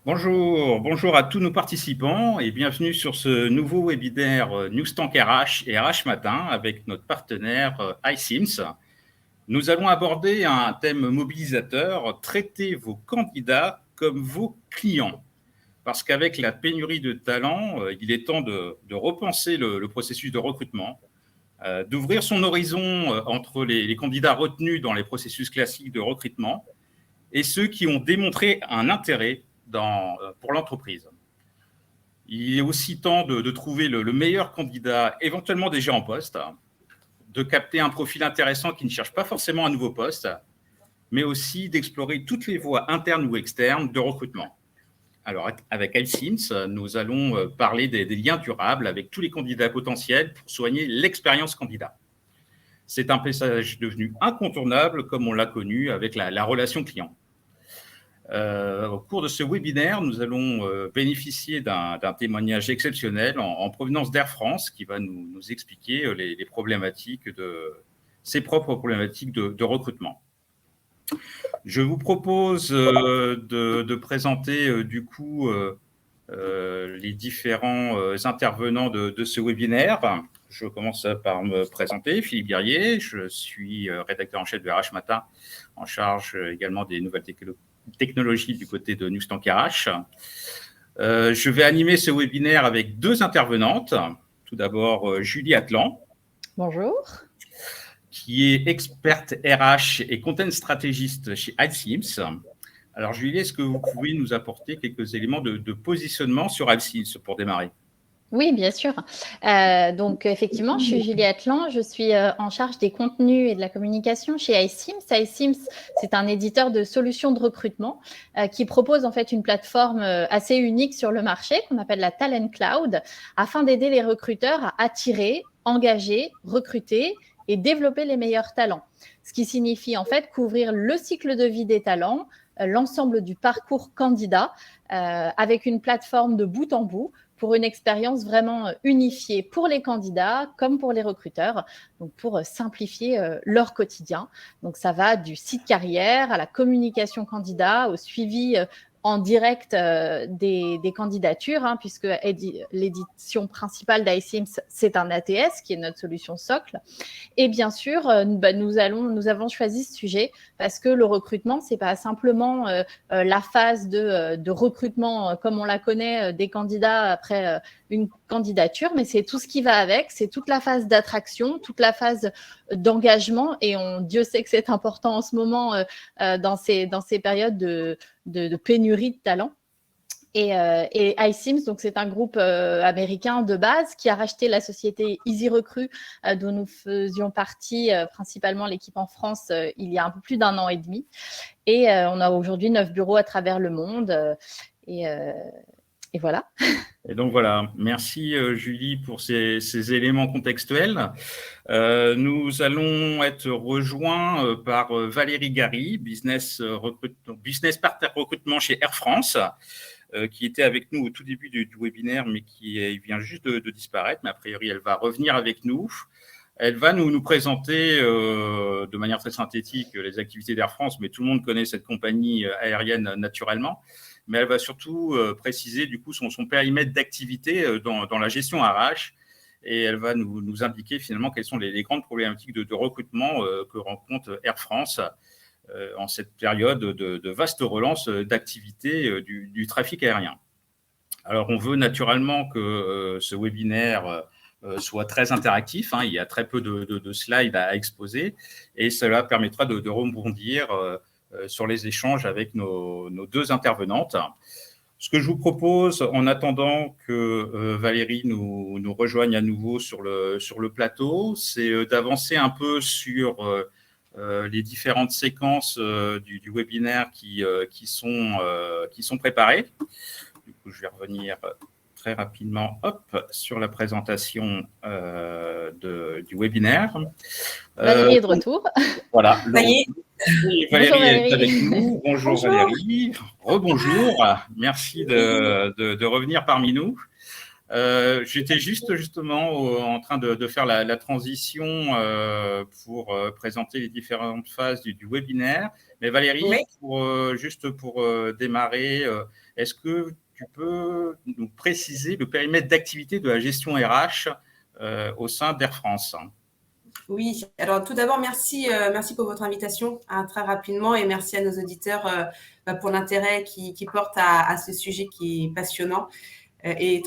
Bonjour à tous nos participants et bienvenue sur ce nouveau webinaire Newstank RH et RH Matin avec notre partenaire iCIMS. Nous allons aborder un thème mobilisateur, traiter vos candidats comme vos clients. Parce qu'avec la pénurie de talents, il est temps de repenser le processus de recrutement, d'ouvrir son horizon entre les candidats retenus dans les processus classiques de recrutement et ceux qui ont démontré un intérêt pour l'entreprise. Il est aussi temps de trouver le meilleur candidat, éventuellement déjà en poste, de capter un profil intéressant qui ne cherche pas forcément un nouveau poste, mais aussi d'explorer toutes les voies internes ou externes de recrutement. Alors, avec iCIMS, nous allons parler des liens durables avec tous les candidats potentiels pour soigner l'expérience candidat. C'est un passage devenu incontournable comme on l'a connu avec la relation client. Au cours de ce webinaire, nous allons bénéficier d'un témoignage exceptionnel en provenance d'Air France qui va nous expliquer les problématiques ses propres problématiques de recrutement. Je vous propose de présenter du coup les différents intervenants de ce webinaire. Je commence par me présenter, Philippe Guerrier, je suis rédacteur en chef de RH Matin, en charge également des nouvelles technologies du côté de Newstank RH. Je vais animer ce webinaire avec deux intervenantes. Tout d'abord, Julie Atlan. Bonjour. Qui est experte RH et content stratégiste chez iCIMS. Alors, Julie, est-ce que vous pouvez nous apporter quelques éléments de positionnement sur iCIMS pour démarrer ? Oui, bien sûr. Donc, effectivement, je suis Julie Atlan. Je suis en charge des contenus et de la communication chez iCIMS. iCIMS, c'est un éditeur de solutions de recrutement qui propose en fait une plateforme assez unique sur le marché qu'on appelle la Talent Cloud afin d'aider les recruteurs à attirer, engager, recruter et développer les meilleurs talents. Ce qui signifie en fait couvrir le cycle de vie des talents, l'ensemble du parcours candidat avec une plateforme de bout en bout pour une expérience vraiment unifiée pour les candidats comme pour les recruteurs, donc pour simplifier leur quotidien. Donc ça va du site carrière à la communication candidat, au suivi en direct des candidatures, puisque l'édition principale d'iCIMS, c'est un ATS qui est notre solution socle. Et bien sûr, nous avons choisi ce sujet parce que le recrutement, c'est pas simplement la phase de recrutement comme on la connaît des candidats après une candidature, mais c'est tout ce qui va avec, c'est toute la phase d'attraction, toute la phase d'engagement, et Dieu sait que c'est important en ce moment dans ces périodes de pénurie de talent. Et iCIMS, donc c'est un groupe américain de base qui a racheté la société EasyRecruit dont nous faisions partie, principalement l'équipe en France, il y a un peu plus d'un an et demi. Et on a aujourd'hui 9 bureaux à travers le monde. Et voilà. Et donc voilà, merci Julie pour ces éléments contextuels. Nous allons être rejoints par Valérie Gary, business partner recrutement chez Air France, qui était avec nous au tout début du webinaire, mais qui vient juste de disparaître. Mais a priori, elle va revenir avec nous. Elle va nous présenter de manière très synthétique les activités d'Air France, mais tout le monde connaît cette compagnie aérienne naturellement. Mais elle va surtout préciser du coup son périmètre d'activité dans la gestion RH, et elle va nous indiquer finalement quelles sont les grandes problématiques de recrutement que rencontre Air France en cette période de vaste relance d'activité du trafic aérien. Alors, on veut naturellement que ce webinaire soit très interactif. Il y a très peu de slides à exposer, et cela permettra de rebondir sur les échanges avec nos deux intervenantes. Ce que je vous propose, en attendant que Valérie nous rejoigne à nouveau sur le plateau, c'est d'avancer un peu sur les différentes séquences du webinaire qui sont préparées. Du coup, je vais revenir très rapidement sur la présentation du webinaire. Valérie est de retour. Voilà. Valérie Est avec nous. Bonjour Valérie. Rebonjour. Merci de revenir parmi nous. J'étais justement en train de faire la transition pour présenter les différentes phases du webinaire. Mais Valérie, Oui. juste pour démarrer, est-ce que tu peux nous préciser le périmètre d'activité de la gestion RH au sein d'Air France? Oui, alors tout d'abord, merci pour votre invitation très rapidement et merci à nos auditeurs pour l'intérêt qui portent à ce sujet qui est passionnant et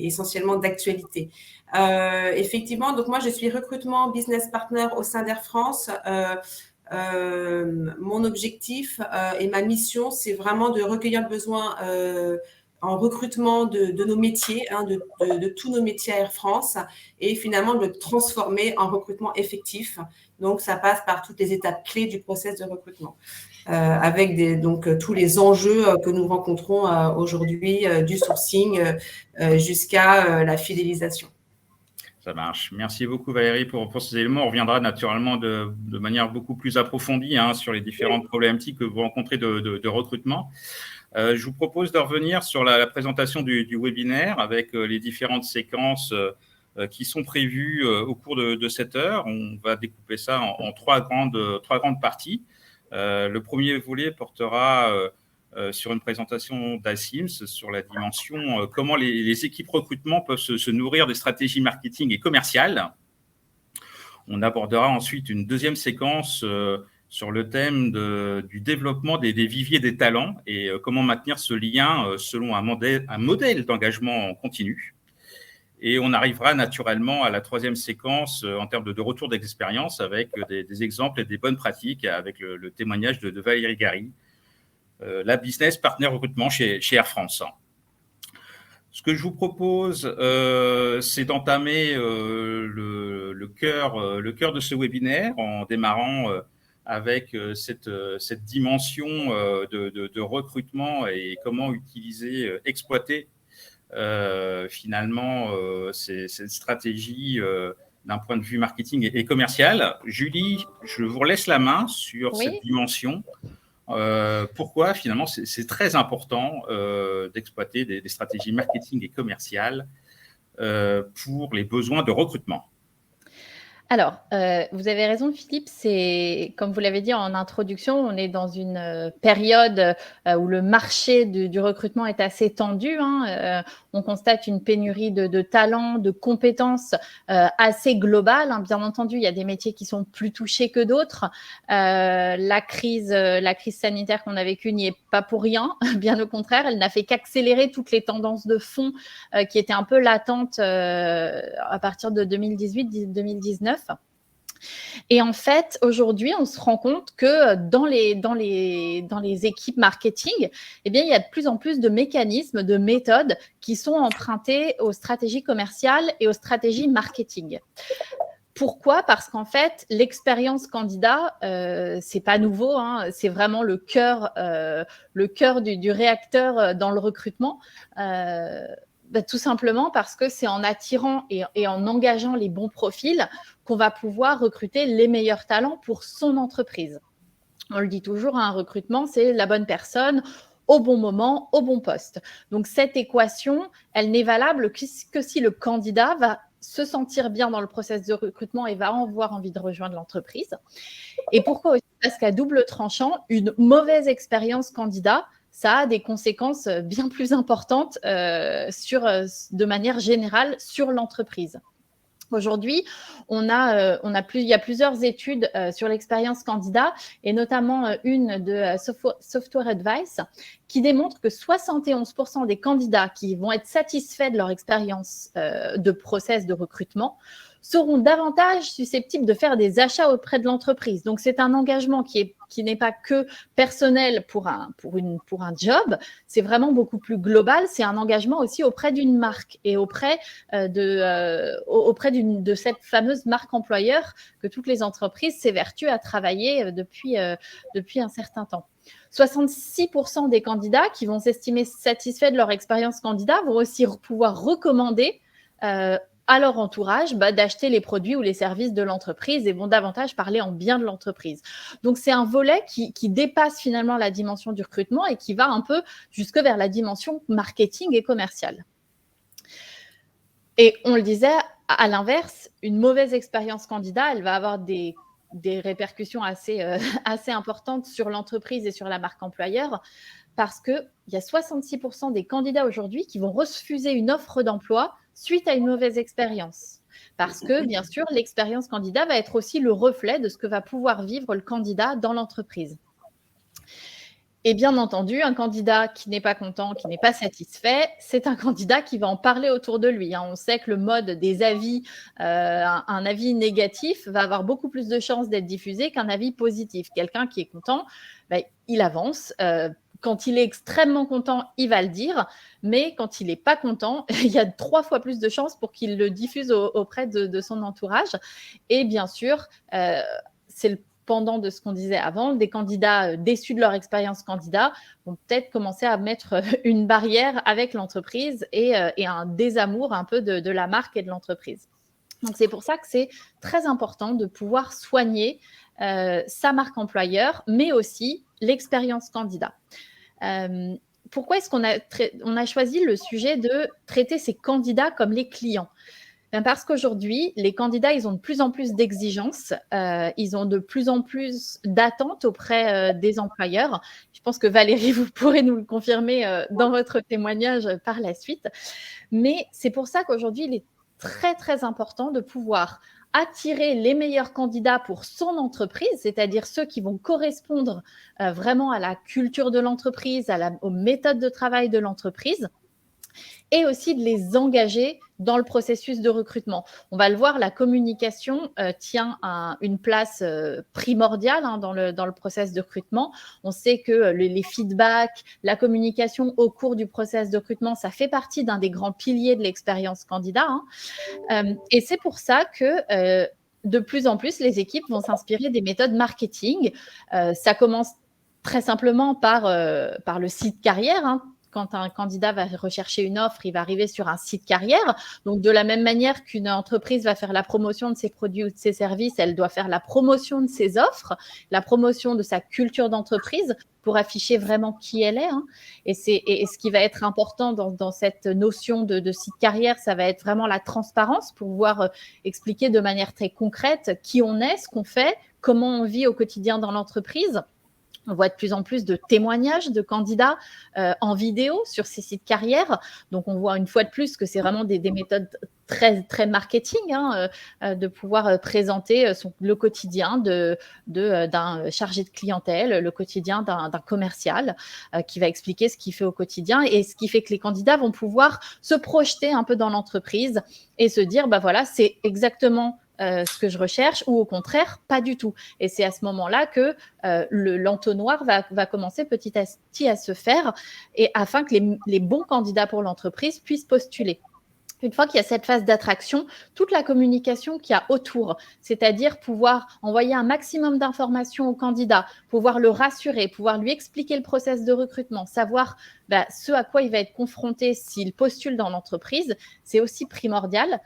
essentiellement d'actualité. Effectivement, donc moi je suis recrutement business partner au sein d'Air France. Mon objectif et ma mission, c'est vraiment de recueillir le besoin en recrutement de nos métiers, de tous nos métiers à Air France, et finalement de le transformer en recrutement effectif. Donc, ça passe par toutes les étapes clés du process de recrutement, avec tous les enjeux que nous rencontrons aujourd'hui, du sourcing jusqu'à la fidélisation. Ça marche. Merci beaucoup Valérie pour ces éléments. On reviendra naturellement de manière beaucoup plus approfondie sur les différentes problématiques que vous rencontrez de recrutement. Je vous propose de revenir sur la présentation du webinaire avec les différentes séquences qui sont prévues au cours de cette heure. On va découper ça en trois grandes parties. Le premier volet portera sur une présentation d'Asims sur la dimension comment les équipes recrutement peuvent se nourrir des stratégies marketing et commerciales. On abordera ensuite une deuxième séquence sur le thème du développement des viviers des talents et comment maintenir ce lien selon un modèle d'engagement continu. Et on arrivera naturellement à la troisième séquence en termes de retour d'expérience avec des exemples et des bonnes pratiques avec le témoignage de Valérie Gary, la business partner recrutement chez Air France. Ce que je vous propose, c'est d'entamer le cœur de ce webinaire en démarrant avec cette dimension de recrutement et comment utiliser, exploiter finalement cette stratégie d'un point de vue marketing et commercial. Julie, je vous laisse la main sur cette dimension. Pourquoi finalement c'est très important d'exploiter des stratégies marketing et commerciales pour les besoins de recrutement. Alors, vous avez raison, Philippe, c'est comme vous l'avez dit en introduction, on est dans une période où le marché du recrutement est assez tendu. On constate une pénurie de talents, de compétences assez globale. Bien entendu, il y a des métiers qui sont plus touchés que d'autres. La crise sanitaire qu'on a vécue n'y est pas pour rien, bien au contraire, elle n'a fait qu'accélérer toutes les tendances de fond qui étaient un peu latentes à partir de 2018-2019. Et en fait, aujourd'hui, on se rend compte que dans les équipes marketing, eh bien, il y a de plus en plus de mécanismes, de méthodes qui sont empruntés aux stratégies commerciales et aux stratégies marketing. Pourquoi ? Parce qu'en fait, l'expérience candidat, c'est pas nouveau, c'est vraiment le cœur du réacteur dans le recrutement. Tout simplement parce que c'est en attirant et en engageant les bons profils qu'on va pouvoir recruter les meilleurs talents pour son entreprise. On le dit toujours, un recrutement, c'est la bonne personne au bon moment, au bon poste. Donc, cette équation, elle n'est valable que si le candidat va se sentir bien dans le processus de recrutement et va avoir envie de rejoindre l'entreprise. Et pourquoi aussi ? Parce qu'à double tranchant, une mauvaise expérience candidat, ça a des conséquences bien plus importantes de manière générale sur l'entreprise. Aujourd'hui, il y a plusieurs études sur l'expérience candidat et notamment une de Software Advice qui démontre que 71% des candidats qui vont être satisfaits de leur expérience de process de recrutement seront davantage susceptibles de faire des achats auprès de l'entreprise. Donc, c'est un engagement qui n'est pas que personnel pour un job, c'est vraiment beaucoup plus global. C'est un engagement aussi auprès d'une marque et auprès de cette fameuse marque employeur que toutes les entreprises s'évertuent à travailler depuis un certain temps. 66% des candidats qui vont s'estimer satisfaits de leur expérience candidat vont aussi pouvoir recommander à leur entourage d'acheter les produits ou les services de l'entreprise et vont davantage parler en bien de l'entreprise. Donc, c'est un volet qui dépasse finalement la dimension du recrutement et qui va un peu jusque vers la dimension marketing et commerciale. Et on le disait, à l'inverse, une mauvaise expérience candidat, elle va avoir des des répercussions assez, assez importantes sur l'entreprise et sur la marque employeur, parce qu'il y a 66% des candidats aujourd'hui qui vont refuser une offre d'emploi suite à une mauvaise expérience. Parce que, bien sûr, l'expérience candidat va être aussi le reflet de ce que va pouvoir vivre le candidat dans l'entreprise. Et bien entendu, un candidat qui n'est pas content, qui n'est pas satisfait, c'est un candidat qui va en parler autour de lui. On sait que le mode des avis, un avis négatif va avoir beaucoup plus de chances d'être diffusé qu'un avis positif. Quelqu'un qui est content, il avance. Quand il est extrêmement content, il va le dire, mais quand il n'est pas content, il y a 3 fois plus de chances pour qu'il le diffuse auprès de son entourage. Et bien sûr, c'est le pendant de ce qu'on disait avant, des candidats déçus de leur expérience candidat vont peut-être commencer à mettre une barrière avec l'entreprise et un désamour un peu de la marque et de l'entreprise. Donc, c'est pour ça que c'est très important de pouvoir soigner sa marque employeur, mais aussi l'expérience candidat. Pourquoi est-ce qu'on a choisi le sujet de traiter ces candidats comme les clients ? Parce qu'aujourd'hui, les candidats, ils ont de plus en plus d'exigences, ils ont de plus en plus d'attentes auprès des employeurs. Je pense que Valérie, vous pourrez nous le confirmer dans votre témoignage par la suite. Mais c'est pour ça qu'aujourd'hui, il est très, très important de pouvoir attirer les meilleurs candidats pour son entreprise, c'est-à-dire ceux qui vont correspondre vraiment à la culture de l'entreprise, aux méthodes de travail de l'entreprise, et aussi de les engager dans le processus de recrutement. On va le voir, la communication tient une place primordiale dans le process de recrutement. On sait que les feedbacks, la communication au cours du process de recrutement, ça fait partie d'un des grands piliers de l'expérience candidat. Et c'est pour ça que de plus en plus, les équipes vont s'inspirer des méthodes marketing. Ça commence très simplement par le site carrière. Quand un candidat va rechercher une offre, il va arriver sur un site carrière. Donc, de la même manière qu'une entreprise va faire la promotion de ses produits ou de ses services, elle doit faire la promotion de ses offres, la promotion de sa culture d'entreprise pour afficher vraiment qui elle est. Et ce qui va être important dans cette notion de site carrière, ça va être vraiment la transparence pour pouvoir expliquer de manière très concrète qui on est, ce qu'on fait, comment on vit au quotidien dans l'entreprise. On voit de plus en plus de témoignages de candidats en vidéo sur ces sites carrières. Donc, on voit une fois de plus que c'est vraiment des méthodes très, très marketing de pouvoir présenter le quotidien d'un chargé de clientèle, le quotidien d'un commercial qui va expliquer ce qu'il fait au quotidien et ce qui fait que les candidats vont pouvoir se projeter un peu dans l'entreprise et se dire, voilà, c'est exactement ce que je recherche ou au contraire, pas du tout. Et c'est à ce moment-là que l'entonnoir va commencer petit à petit à se faire et afin que les bons candidats pour l'entreprise puissent postuler. Une fois qu'il y a cette phase d'attraction, toute la communication qu'il y a autour, c'est-à-dire pouvoir envoyer un maximum d'informations au candidat, pouvoir le rassurer, pouvoir lui expliquer le process de recrutement, savoir ce à quoi il va être confronté s'il postule dans l'entreprise, c'est aussi primordial.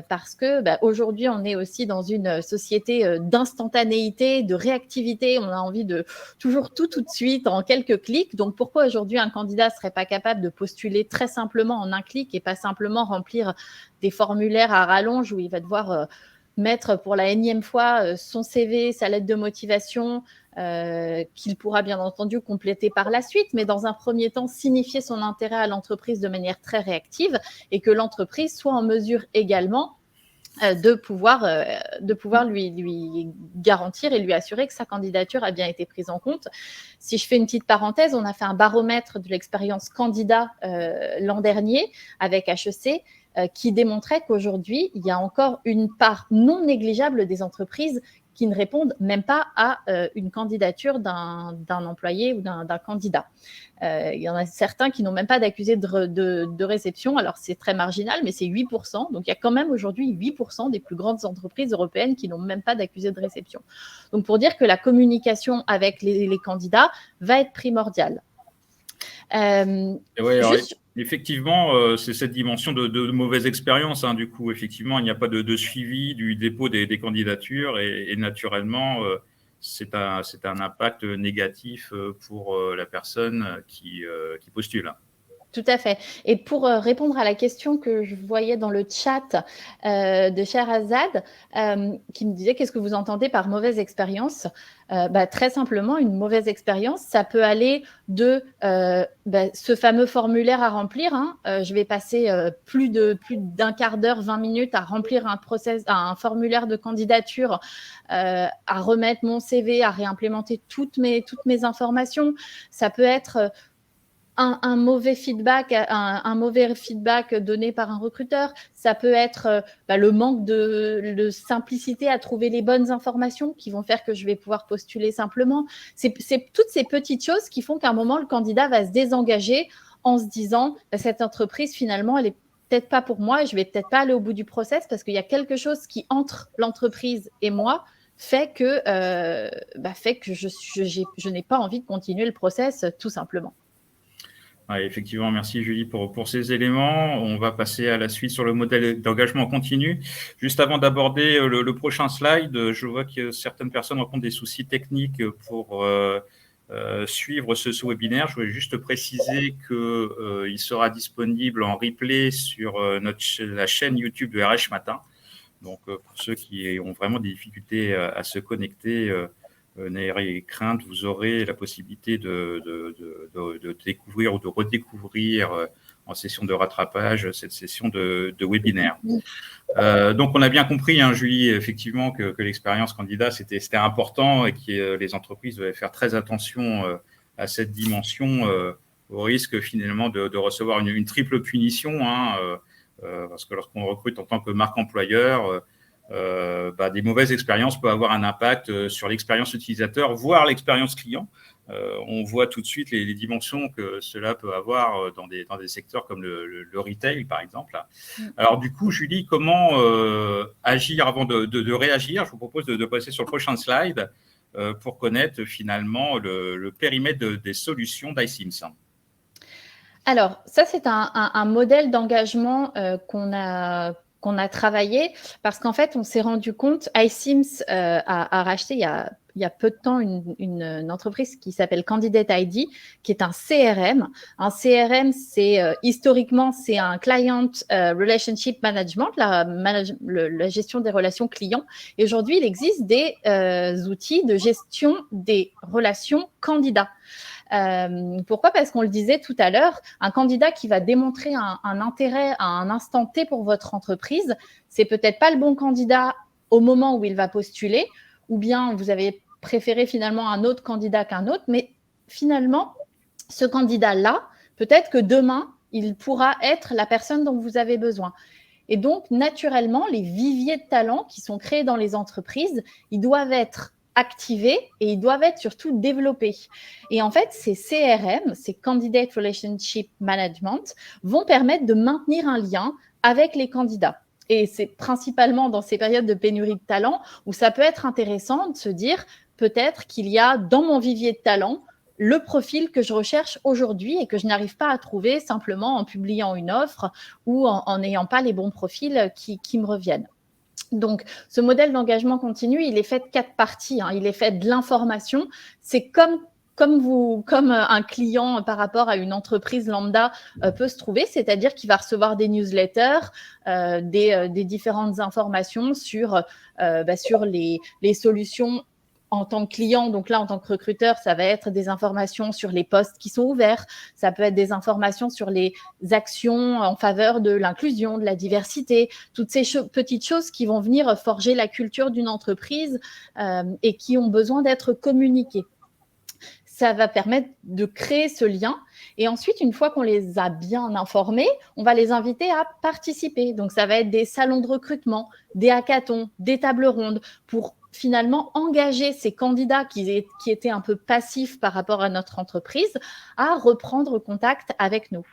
Parce que aujourd'hui, on est aussi dans une société d'instantanéité, de réactivité. On a envie de toujours tout de suite, en quelques clics. Donc, pourquoi aujourd'hui un candidat ne serait pas capable de postuler très simplement en un clic et pas simplement remplir des formulaires à rallonge où il va devoir mettre pour la énième fois son CV, sa lettre de motivation, qu'il pourra bien entendu compléter par la suite, mais dans un premier temps, signifier son intérêt à l'entreprise de manière très réactive et que l'entreprise soit en mesure également de pouvoir lui garantir et lui assurer que sa candidature a bien été prise en compte. Si je fais une petite parenthèse, on a fait un baromètre de l'expérience candidat l'an dernier avec HEC qui démontrait qu'aujourd'hui, il y a encore une part non négligeable des entreprises qui ne répondent même pas à une candidature d'un employé ou d'un candidat. Il y en a certains qui n'ont même pas d'accusé de réception. Alors, c'est très marginal, mais c'est 8%. Donc, il y a quand même aujourd'hui 8% des plus grandes entreprises européennes qui n'ont même pas d'accusé de réception. Donc, pour dire que la communication avec les candidats va être primordiale. Effectivement, c'est cette dimension de mauvaise expérience. Du coup, effectivement, il n'y a pas de suivi du dépôt des candidatures et naturellement, c'est un impact négatif pour la personne qui postule. Tout à fait. Et pour répondre à la question que je voyais dans le chat de Sherazade, qui me disait qu'est-ce que vous entendez par mauvaise expérience, très simplement, une mauvaise expérience, ça peut aller de ce fameux formulaire à remplir. Je vais passer plus d'un quart d'heure, 20 minutes à remplir un formulaire de candidature, à remettre mon CV, à réimplémenter toutes mes informations. Ça peut être un mauvais feedback donné par un recruteur. Ça peut être le manque de simplicité à trouver les bonnes informations qui vont faire que je vais pouvoir postuler simplement. C'est toutes ces petites choses qui font qu'à un moment, le candidat va se désengager en se disant cette entreprise, finalement, elle est peut-être pas pour moi et je vais peut-être pas aller au bout du process parce qu'il y a quelque chose qui, entre l'entreprise et moi, fait que je n'ai pas envie de continuer le process, tout simplement. Ouais, effectivement, merci Julie pour ces éléments. On va passer à la suite sur le modèle d'engagement continu. Juste avant d'aborder le prochain slide, je vois que certaines personnes rencontrent des soucis techniques pour suivre ce webinaire. Je voulais juste préciser qu'il sera disponible en replay sur la chaîne YouTube de RH Matin. Donc, pour ceux qui ont vraiment des difficultés à se connecter, n'ayez crainte, vous aurez la possibilité de découvrir ou de redécouvrir en session de rattrapage cette session de webinaire. Donc, on a bien compris, Julie, effectivement, que l'expérience candidat, c'était important et que les entreprises devaient faire très attention à cette dimension au risque finalement de recevoir une triple punition, parce que lorsqu'on recrute en tant que marque employeur, des mauvaises expériences peuvent avoir un impact sur l'expérience utilisateur, voire l'expérience client. On voit tout de suite les dimensions que cela peut avoir dans des secteurs comme le retail, par exemple. Alors, du coup, Julie, comment agir avant de réagir? Je vous propose de passer sur le prochain slide pour connaître finalement le périmètre des solutions d'iCIMS. Alors, ça, c'est un modèle d'engagement qu'on a travaillé parce qu'en fait, on s'est rendu compte, iCIMS a racheté il y a peu de temps une entreprise qui s'appelle Candidate ID, qui est un CRM. Un CRM, historiquement, c'est un Client Relationship Management, la gestion des relations clients. Et aujourd'hui, il existe des outils de gestion des relations candidats. Pourquoi? Parce qu'on le disait tout à l'heure, un candidat qui va démontrer un intérêt à un instant T pour votre entreprise, c'est peut-être pas le bon candidat au moment où il va postuler, ou bien vous avez préféré finalement un autre candidat qu'un autre, mais finalement, ce candidat-là, peut-être que demain, il pourra être la personne dont vous avez besoin. Et donc, naturellement, les viviers de talents qui sont créés dans les entreprises, ils doivent être activés et ils doivent être surtout développés. Et en fait, ces CRM, ces Candidate Relationship Management, vont permettre de maintenir un lien avec les candidats. Et c'est principalement dans ces périodes de pénurie de talent où ça peut être intéressant de se dire peut-être qu'il y a dans mon vivier de talent le profil que je recherche aujourd'hui et que je n'arrive pas à trouver simplement en publiant une offre ou en n'ayant pas les bons profils qui me reviennent. Donc, ce modèle d'engagement continu, il est fait de 4 parties. Il est fait de l'information. C'est comme un client par rapport à une entreprise lambda peut se trouver, c'est-à-dire qu'il va recevoir des newsletters, des différentes informations sur les solutions en tant que client. Donc là, en tant que recruteur, ça va être des informations sur les postes qui sont ouverts. Ça peut être des informations sur les actions en faveur de l'inclusion, de la diversité, toutes ces petites choses qui vont venir forger la culture d'une entreprise et qui ont besoin d'être communiquées. Ça va permettre de créer ce lien. Et ensuite, une fois qu'on les a bien informés, on va les inviter à participer. Donc, ça va être des salons de recrutement, des hackathons, des tables rondes pour finalement engager ces candidats qui étaient un peu passifs par rapport à notre entreprise à reprendre contact avec nous.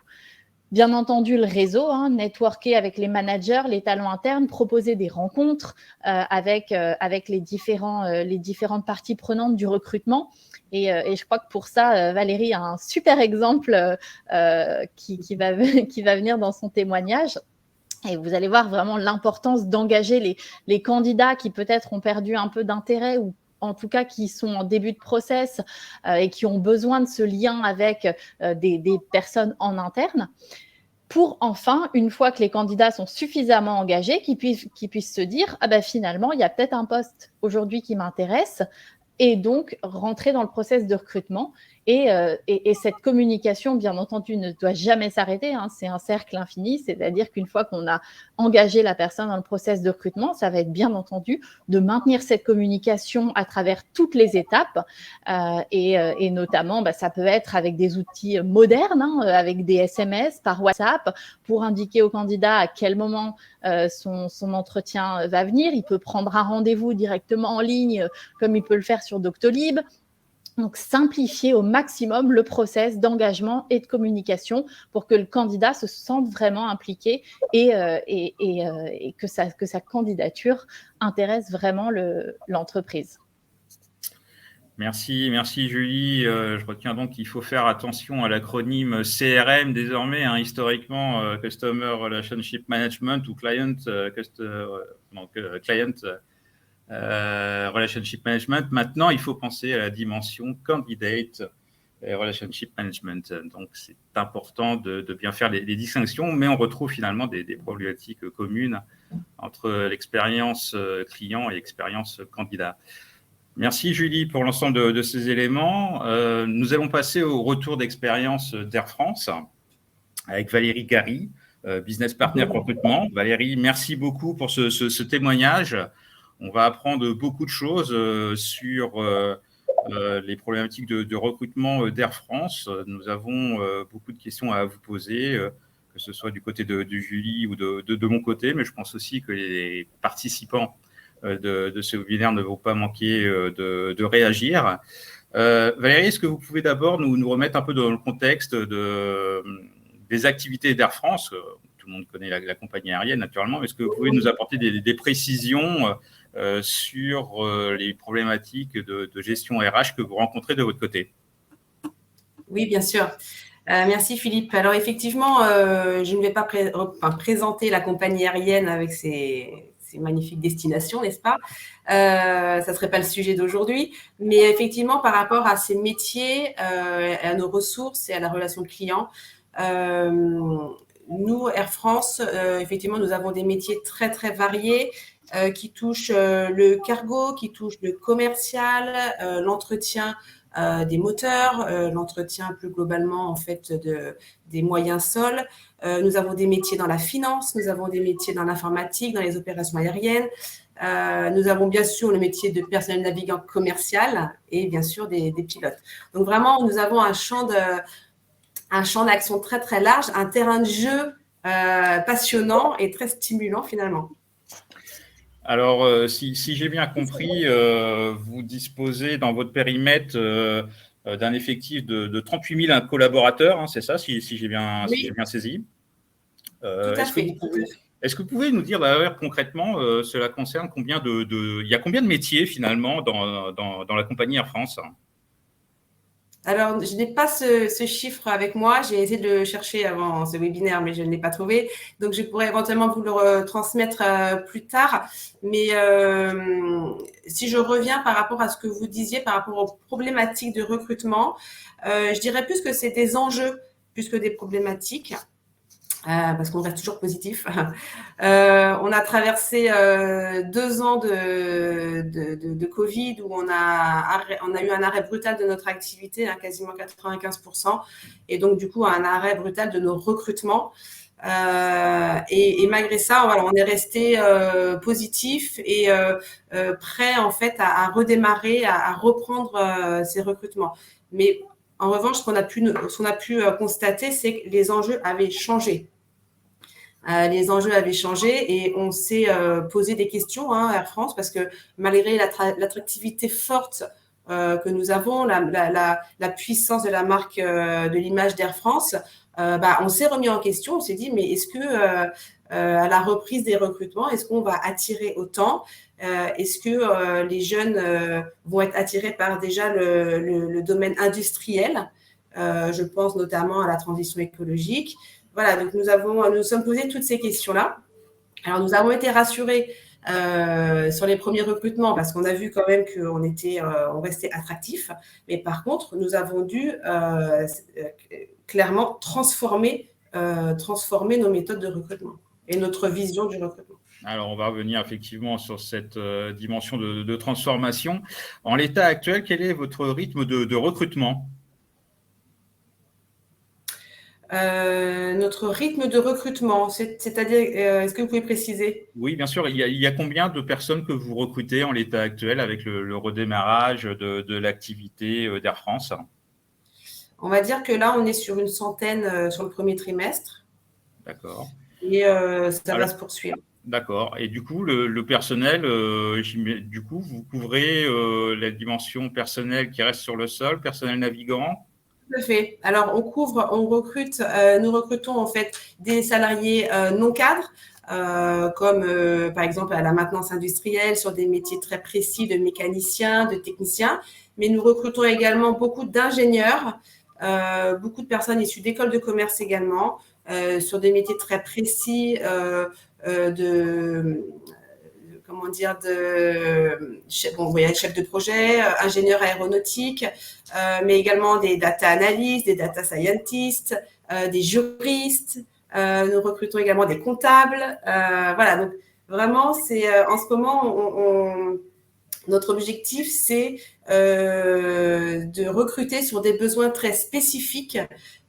Bien entendu, le réseau, networker avec les managers, les talents internes, proposer des rencontres avec les différentes parties prenantes du recrutement. Et je crois que pour ça, Valérie a un super exemple qui va venir dans son témoignage. Et vous allez voir vraiment l'importance d'engager les candidats qui peut-être ont perdu un peu d'intérêt ou en tout cas qui sont en début de process et qui ont besoin de ce lien avec des personnes en interne, pour enfin, une fois que les candidats sont suffisamment engagés, qu'ils puissent se dire « Ah ben finalement, il y a peut-être un poste aujourd'hui qui m'intéresse », et donc rentrer dans le process de recrutement. Et cette communication, bien entendu, ne doit jamais s'arrêter, hein. C'est un cercle infini, c'est-à-dire qu'une fois qu'on a engagé la personne dans le process de recrutement, ça va être bien entendu de maintenir cette communication à travers toutes les étapes et notamment, ça peut être avec des outils modernes, hein, avec des SMS par WhatsApp pour indiquer au candidat à quel moment son entretien va venir. Il peut prendre un rendez-vous directement en ligne comme il peut le faire sur Doctolib. Donc, simplifier au maximum le process d'engagement et de communication pour que le candidat se sente vraiment impliqué et que sa candidature intéresse vraiment l'entreprise. Merci Julie. Je retiens donc qu'il faut faire attention à l'acronyme CRM désormais, hein, historiquement Customer Relationship Management ou Client Relationship Management. Maintenant, il faut penser à la dimension Candidate Relationship Management. Donc, c'est important de bien faire les distinctions, mais on retrouve finalement des problématiques communes entre l'expérience client et l'expérience candidat. Merci Julie pour l'ensemble de ces éléments. Nous allons passer au retour d'expérience d'Air France avec Valérie Gary, business partner recrutement. Valérie, merci beaucoup pour ce témoignage. On va apprendre beaucoup de choses sur les problématiques de recrutement d'Air France. Nous avons beaucoup de questions à vous poser, que ce soit du côté de Julie ou de mon côté, mais je pense aussi que les participants de ce webinaire ne vont pas manquer de réagir. Valérie, est-ce que vous pouvez d'abord nous remettre un peu dans le contexte des activités d'Air France? Tout le monde connaît la compagnie aérienne, naturellement. Est-ce que vous pouvez nous apporter des précisions sur les problématiques de gestion RH que vous rencontrez de votre côté? Oui, bien sûr. Merci Philippe. Alors effectivement, je ne vais pas présenter la compagnie aérienne avec ses magnifiques destinations, n'est-ce pas? Ça ne serait pas le sujet d'aujourd'hui. Mais effectivement, par rapport à ces métiers, à nos ressources et à la relation client, nous, Air France, effectivement, nous avons des métiers très, très variés qui touchent le cargo, qui touchent le commercial, l'entretien des moteurs, l'entretien plus globalement en fait des moyens sols. Nous avons des métiers dans la finance, nous avons des métiers dans l'informatique, dans les opérations aériennes. Nous avons bien sûr le métier de personnel navigant commercial et bien sûr des pilotes. Donc vraiment, nous avons un champ d'action très très large, un terrain de jeu passionnant et très stimulant finalement. Alors, si j'ai bien compris, vous disposez dans votre périmètre d'un effectif de 38 000 collaborateurs, hein, c'est ça, si j'ai bien saisi. Tout à fait. Est-ce que vous pouvez nous dire d'ailleurs concrètement, cela concerne il y a combien de métiers finalement dans la compagnie Air France? Alors, je n'ai pas ce chiffre avec moi. J'ai essayé de le chercher avant ce webinaire, mais je ne l'ai pas trouvé. Donc, je pourrais éventuellement vous le transmettre plus tard. Mais si je reviens par rapport à ce que vous disiez, par rapport aux problématiques de recrutement, je dirais plus que c'est des enjeux plus que des problématiques. Parce qu'on reste toujours positif. On a traversé 2 ans de Covid où on a eu un arrêt brutal de notre activité, hein, quasiment 95%, et donc du coup un arrêt brutal de nos recrutements. Et malgré ça, voilà, on est resté positif et prêt en fait à redémarrer, à reprendre ces recrutements. Mais en revanche, ce qu'on a pu constater, c'est que les enjeux avaient changé. Les enjeux avaient changé et on s'est posé des questions, hein, Air France, parce que malgré l'attractivité forte que nous avons, la puissance de la marque, de l'image d'Air France, on s'est remis en question. On s'est dit, mais est-ce que à la reprise des recrutements, est-ce qu'on va attirer autant? Est-ce que les jeunes vont être attirés par déjà le domaine industriel? Je pense notamment à la transition écologique. Voilà, donc nous sommes posés toutes ces questions-là. Alors, nous avons été rassurés sur les premiers recrutements parce qu'on a vu quand même on restait attractif. Mais par contre, nous avons dû clairement transformer nos méthodes de recrutement et notre vision du recrutement. Alors, on va revenir effectivement sur cette dimension de transformation. En l'état actuel, quel est votre rythme de recrutement ? Notre rythme de recrutement, c'est-à-dire, est-ce que vous pouvez préciser ? Oui, bien sûr. Il y a combien de personnes que vous recrutez en l'état actuel avec le redémarrage de l'activité d'Air France ? On va dire que là, on est sur une centaine sur le premier trimestre. D'accord. Et ça va se poursuivre. D'accord. Et du coup, le personnel, du coup, vous couvrez la dimension personnelle qui reste sur le sol, personnel navigant ? Tout à fait. Alors, nous recrutons en fait des salariés non cadres, comme par exemple à la maintenance industrielle, sur des métiers très précis de mécaniciens, de techniciens. Mais nous recrutons également beaucoup d'ingénieurs, beaucoup de personnes issues d'écoles de commerce également, sur des métiers très précis chef de projet, ingénieur aéronautique, mais également des data analysts, des data scientists, des juristes. Nous recrutons également des comptables. Voilà, donc vraiment, c'est en ce moment, notre objectif, c'est de recruter sur des besoins très spécifiques.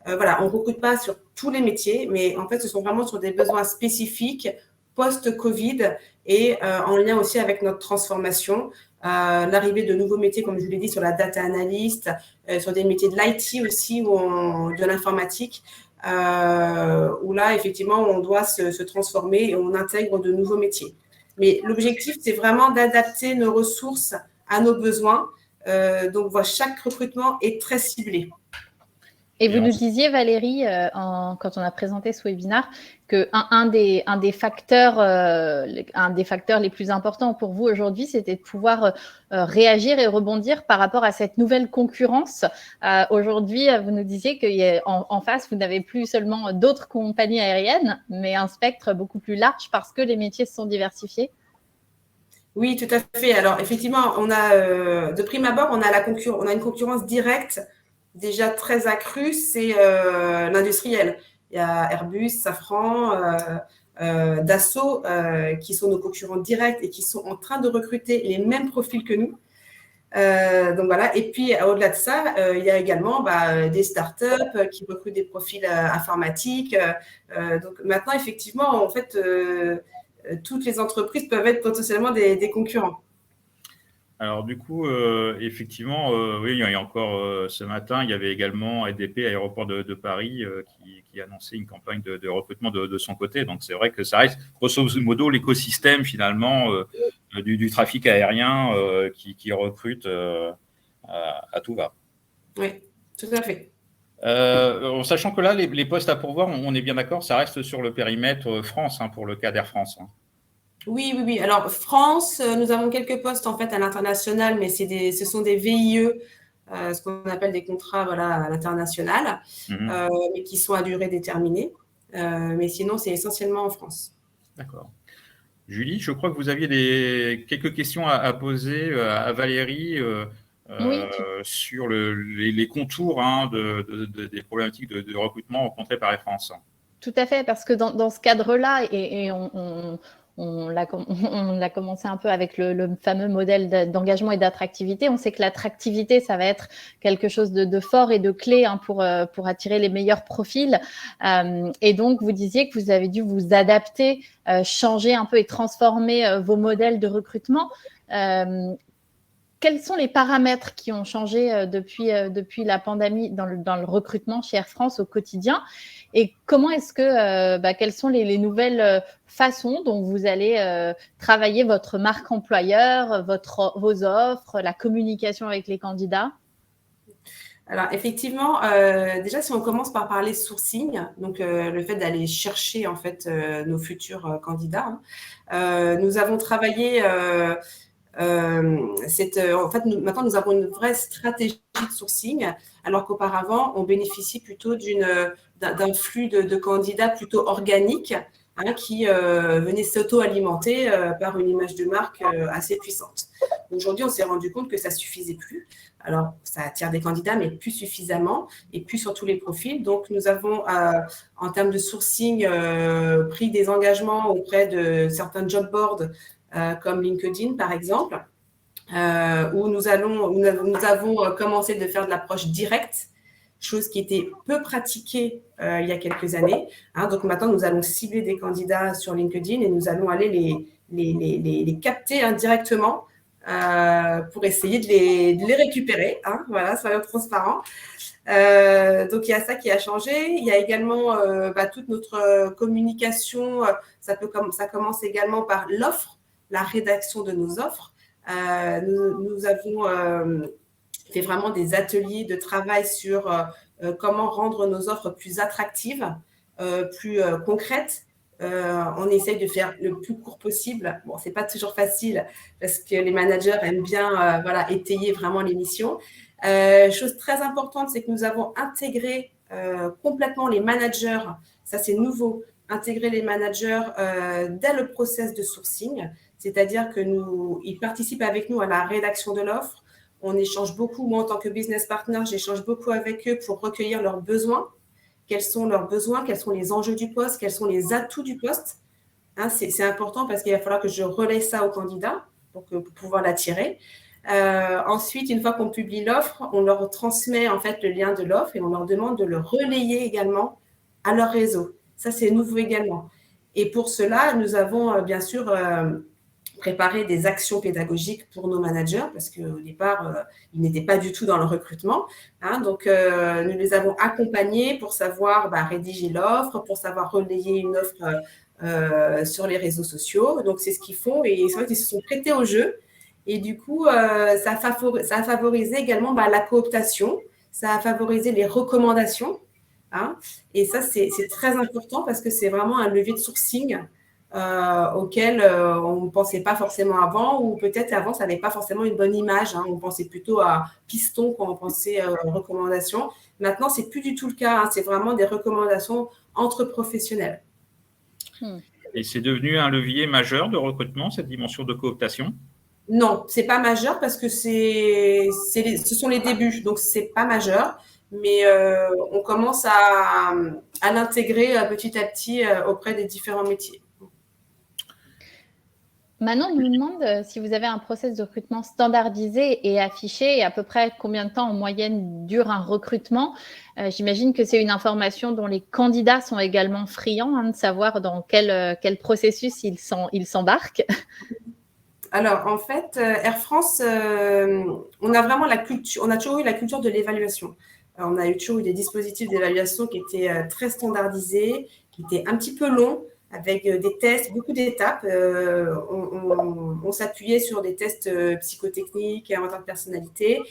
Voilà, on ne recrute pas sur tous les métiers, mais en fait, ce sont vraiment sur des besoins spécifiques post-Covid et en lien aussi avec notre transformation, l'arrivée de nouveaux métiers, comme je vous l'ai dit, sur la data analyst, sur des métiers de l'IT aussi, de l'informatique, où là, effectivement, on doit se transformer et on intègre de nouveaux métiers. Mais l'objectif, c'est vraiment d'adapter nos ressources à nos besoins. Donc, chaque recrutement est très ciblé. Et vous nous disiez, Valérie, quand on a présenté ce webinaire, qu'un des facteurs les plus importants pour vous aujourd'hui, c'était de pouvoir réagir et rebondir par rapport à cette nouvelle concurrence. Aujourd'hui, vous nous disiez qu'en face, vous n'avez plus seulement d'autres compagnies aériennes, mais un spectre beaucoup plus large parce que les métiers se sont diversifiés. Oui, tout à fait. Alors, effectivement, de prime abord, on a une concurrence directe déjà très accrue, c'est l'industriel. Il y a Airbus, Safran, Dassault qui sont nos concurrents directs et qui sont en train de recruter les mêmes profils que nous. Donc voilà. Et puis au-delà de ça, il y a également des startups qui recrutent des profils informatiques. Donc maintenant, effectivement, en fait, toutes les entreprises peuvent être potentiellement des concurrents. Alors du coup, effectivement, oui, il y a encore ce matin, il y avait également ADP, Aéroport de Paris, qui annonçait une campagne de recrutement de son côté. Donc c'est vrai que ça reste, grosso modo, l'écosystème finalement du trafic aérien qui recrute à tout va. Oui, tout à fait. En sachant que là, les postes à pourvoir, on est bien d'accord, ça reste sur le périmètre France, pour le cas d'Air France. Oui. Alors, France, nous avons quelques postes en fait à l'international, mais ce sont des VIE, ce qu'on appelle des contrats à l'international, mais qui sont à durée déterminée. Mais sinon, c'est essentiellement en France. D'accord. Julie, je crois que vous aviez quelques questions à poser à Valérie oui. sur les contours des problématiques de recrutement rencontrées par Air France. Tout à fait, parce que dans ce cadre-là, et on l'a commencé un peu avec le fameux modèle d'engagement et d'attractivité. On sait que l'attractivité, ça va être quelque chose de fort et de clé pour attirer les meilleurs profils. Et donc, vous disiez que vous avez dû vous adapter, changer un peu et transformer vos modèles de recrutement. Quels sont les paramètres qui ont changé depuis la pandémie dans le recrutement chez Air France au quotidien? Et comment est-ce que, quelles sont les nouvelles façons dont vous allez travailler votre marque employeur, vos offres, la communication avec les candidats? Alors, effectivement, déjà, si on commence par parler sourcing, donc le fait d'aller chercher en fait nos futurs candidats, nous avons travaillé. Maintenant, nous avons une vraie stratégie de sourcing, alors qu'auparavant, on bénéficie plutôt d'un flux de candidats plutôt organique. qui venait s'auto-alimenter par une image de marque assez puissante. Aujourd'hui, on s'est rendu compte que ça ne suffisait plus. Alors, ça attire des candidats, mais plus suffisamment et plus sur tous les profils. Donc, nous avons, en termes de sourcing, pris des engagements auprès de certains job boards comme LinkedIn, par exemple, où nous avons commencé de faire de l'approche directe, chose qui était peu pratiquée il y a quelques années. Donc maintenant, nous allons cibler des candidats sur LinkedIn et nous allons aller les capter directement pour essayer de les récupérer. Voilà, soyons transparents. Donc, il y a ça qui a changé. Il y a également toute notre communication. Ça commence également par l'offre, la rédaction de nos offres. Nous avons fait vraiment des ateliers de travail sur comment rendre nos offres plus attractives, plus concrètes. On essaye de faire le plus court possible. Bon, c'est pas toujours facile parce que les managers aiment bien étayer vraiment l'émission. Chose très importante, c'est que nous avons intégré complètement les managers. Ça, c'est nouveau. Intégrer les managers dès le process de sourcing. C'est-à-dire qu'ils participent avec nous à la rédaction de l'offre. On échange beaucoup. Moi, en tant que business partner, j'échange beaucoup avec eux pour recueillir leurs besoins. Quels sont leurs besoins? Quels sont les enjeux du poste? Quels sont les atouts du poste? C'est important parce qu'il va falloir que je relaie ça au candidat pour pouvoir l'attirer. Ensuite, une fois qu'on publie l'offre, on leur transmet en fait le lien de l'offre et on leur demande de le relayer également à leur réseau. Ça, c'est nouveau également. Et pour cela, nous avons bien sûr préparé des actions pédagogiques pour nos managers parce qu'au départ, ils n'étaient pas du tout dans le recrutement. Donc, nous les avons accompagnés pour savoir rédiger l'offre, pour savoir relayer une offre sur les réseaux sociaux. Donc, c'est ce qu'ils font et c'est vrai qu'ils se sont prêtés au jeu. Et du coup, ça a favorisé également la cooptation, ça a favorisé les recommandations. Et ça, c'est très important parce que c'est vraiment un levier de sourcing auquel on ne pensait pas forcément avant, ou peut-être avant, ça n'avait pas forcément une bonne image. On pensait plutôt à piston quand on pensait recommandations. Maintenant, ce n'est plus du tout le cas. C'est vraiment des recommandations entre professionnels. Et c'est devenu un levier majeur de recrutement, cette dimension de cooptation? Non, ce n'est pas majeur parce que ce sont les débuts, donc ce n'est pas majeur. Mais on commence à l'intégrer petit à petit auprès des différents métiers. Manon nous demande si vous avez un process de recrutement standardisé et affiché et à peu près combien de temps en moyenne dure un recrutement. J'imagine que c'est une information dont les candidats sont également friands de savoir dans quel processus ils s'embarquent. Alors, en fait, Air France, on a vraiment on a toujours eu la culture de l'évaluation. On a toujours eu des dispositifs d'évaluation qui étaient très standardisés, qui étaient un petit peu longs, avec des tests, beaucoup d'étapes. On s'appuyait sur des tests psychotechniques et inventaire de personnalité.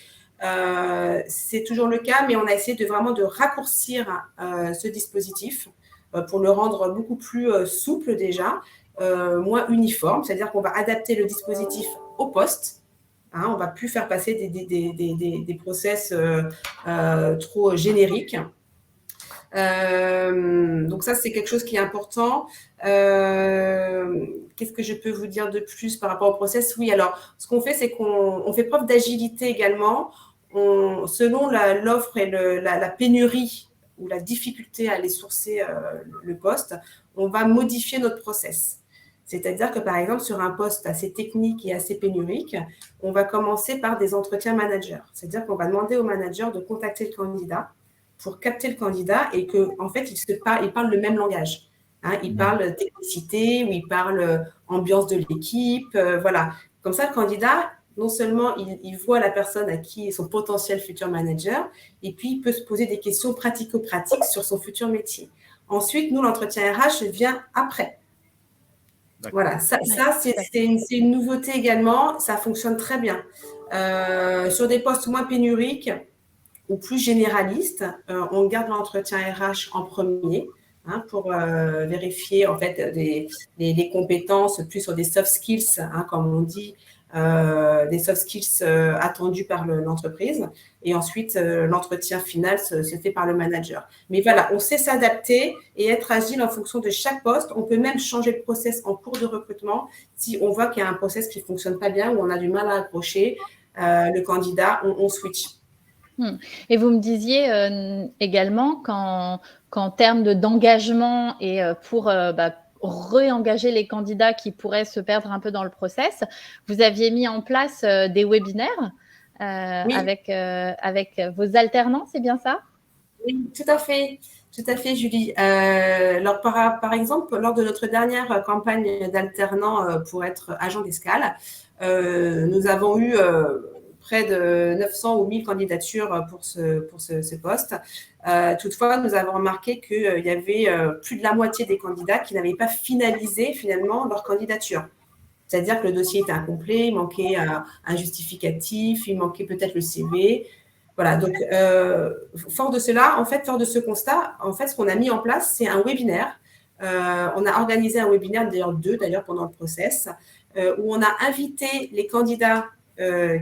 C'est toujours le cas, mais on a essayé vraiment de raccourcir ce dispositif pour le rendre beaucoup plus souple déjà, moins uniforme, c'est-à-dire qu'on va adapter le dispositif au poste. On ne va plus faire passer des process trop génériques. Donc ça, c'est quelque chose qui est important. Qu'est-ce que je peux vous dire de plus par rapport au process? Oui, alors, ce qu'on fait, c'est qu'on fait preuve d'agilité également. Selon l'offre et la pénurie ou la difficulté à aller sourcer le poste, on va modifier notre process. C'est-à-dire que, par exemple, sur un poste assez technique et assez pénurique, on va commencer par des entretiens managers. C'est-à-dire qu'on va demander au manager de contacter le candidat pour capter le candidat et qu'en fait, il parle le même langage. Il parle technicité ou il parle ambiance de l'équipe. Voilà. Comme ça, le candidat, non seulement il voit la personne à qui est son potentiel futur manager, et puis il peut se poser des questions pratico-pratiques sur son futur métier. Ensuite, nous, l'entretien RH vient après. Voilà, ça c'est une nouveauté également, ça fonctionne très bien. Sur des postes moins pénuriques ou plus généralistes, on garde l'entretien RH en premier pour vérifier en fait les compétences plus sur des soft skills, comme on dit, des soft skills attendus par l'entreprise. Et ensuite, l'entretien final se fait par le manager. Mais voilà, on sait s'adapter et être agile en fonction de chaque poste. On peut même changer le process en cours de recrutement si on voit qu'il y a un process qui ne fonctionne pas bien ou on a du mal à accrocher le candidat, on switch. Et vous me disiez également qu'en termes d'engagement et pour réengager les candidats qui pourraient se perdre un peu dans le process, vous aviez mis en place des webinaires Oui. avec vos alternants, c'est bien ça? Oui, tout à fait, Julie. Alors, par exemple, lors de notre dernière campagne d'alternants pour être agent d'escale, nous avons eu près de 900 ou 1000 candidatures pour ce poste. Toutefois, nous avons remarqué qu'il y avait plus de la moitié des candidats qui n'avaient pas finalisé finalement leur candidature. C'est-à-dire que le dossier était incomplet, il manquait un justificatif, il manquait peut-être le CV. Voilà, donc fort de cela, en fait, fort de ce constat, en fait, ce qu'on a mis en place, c'est un webinaire. On a organisé un webinaire, d'ailleurs pendant le process, où on a invité les candidats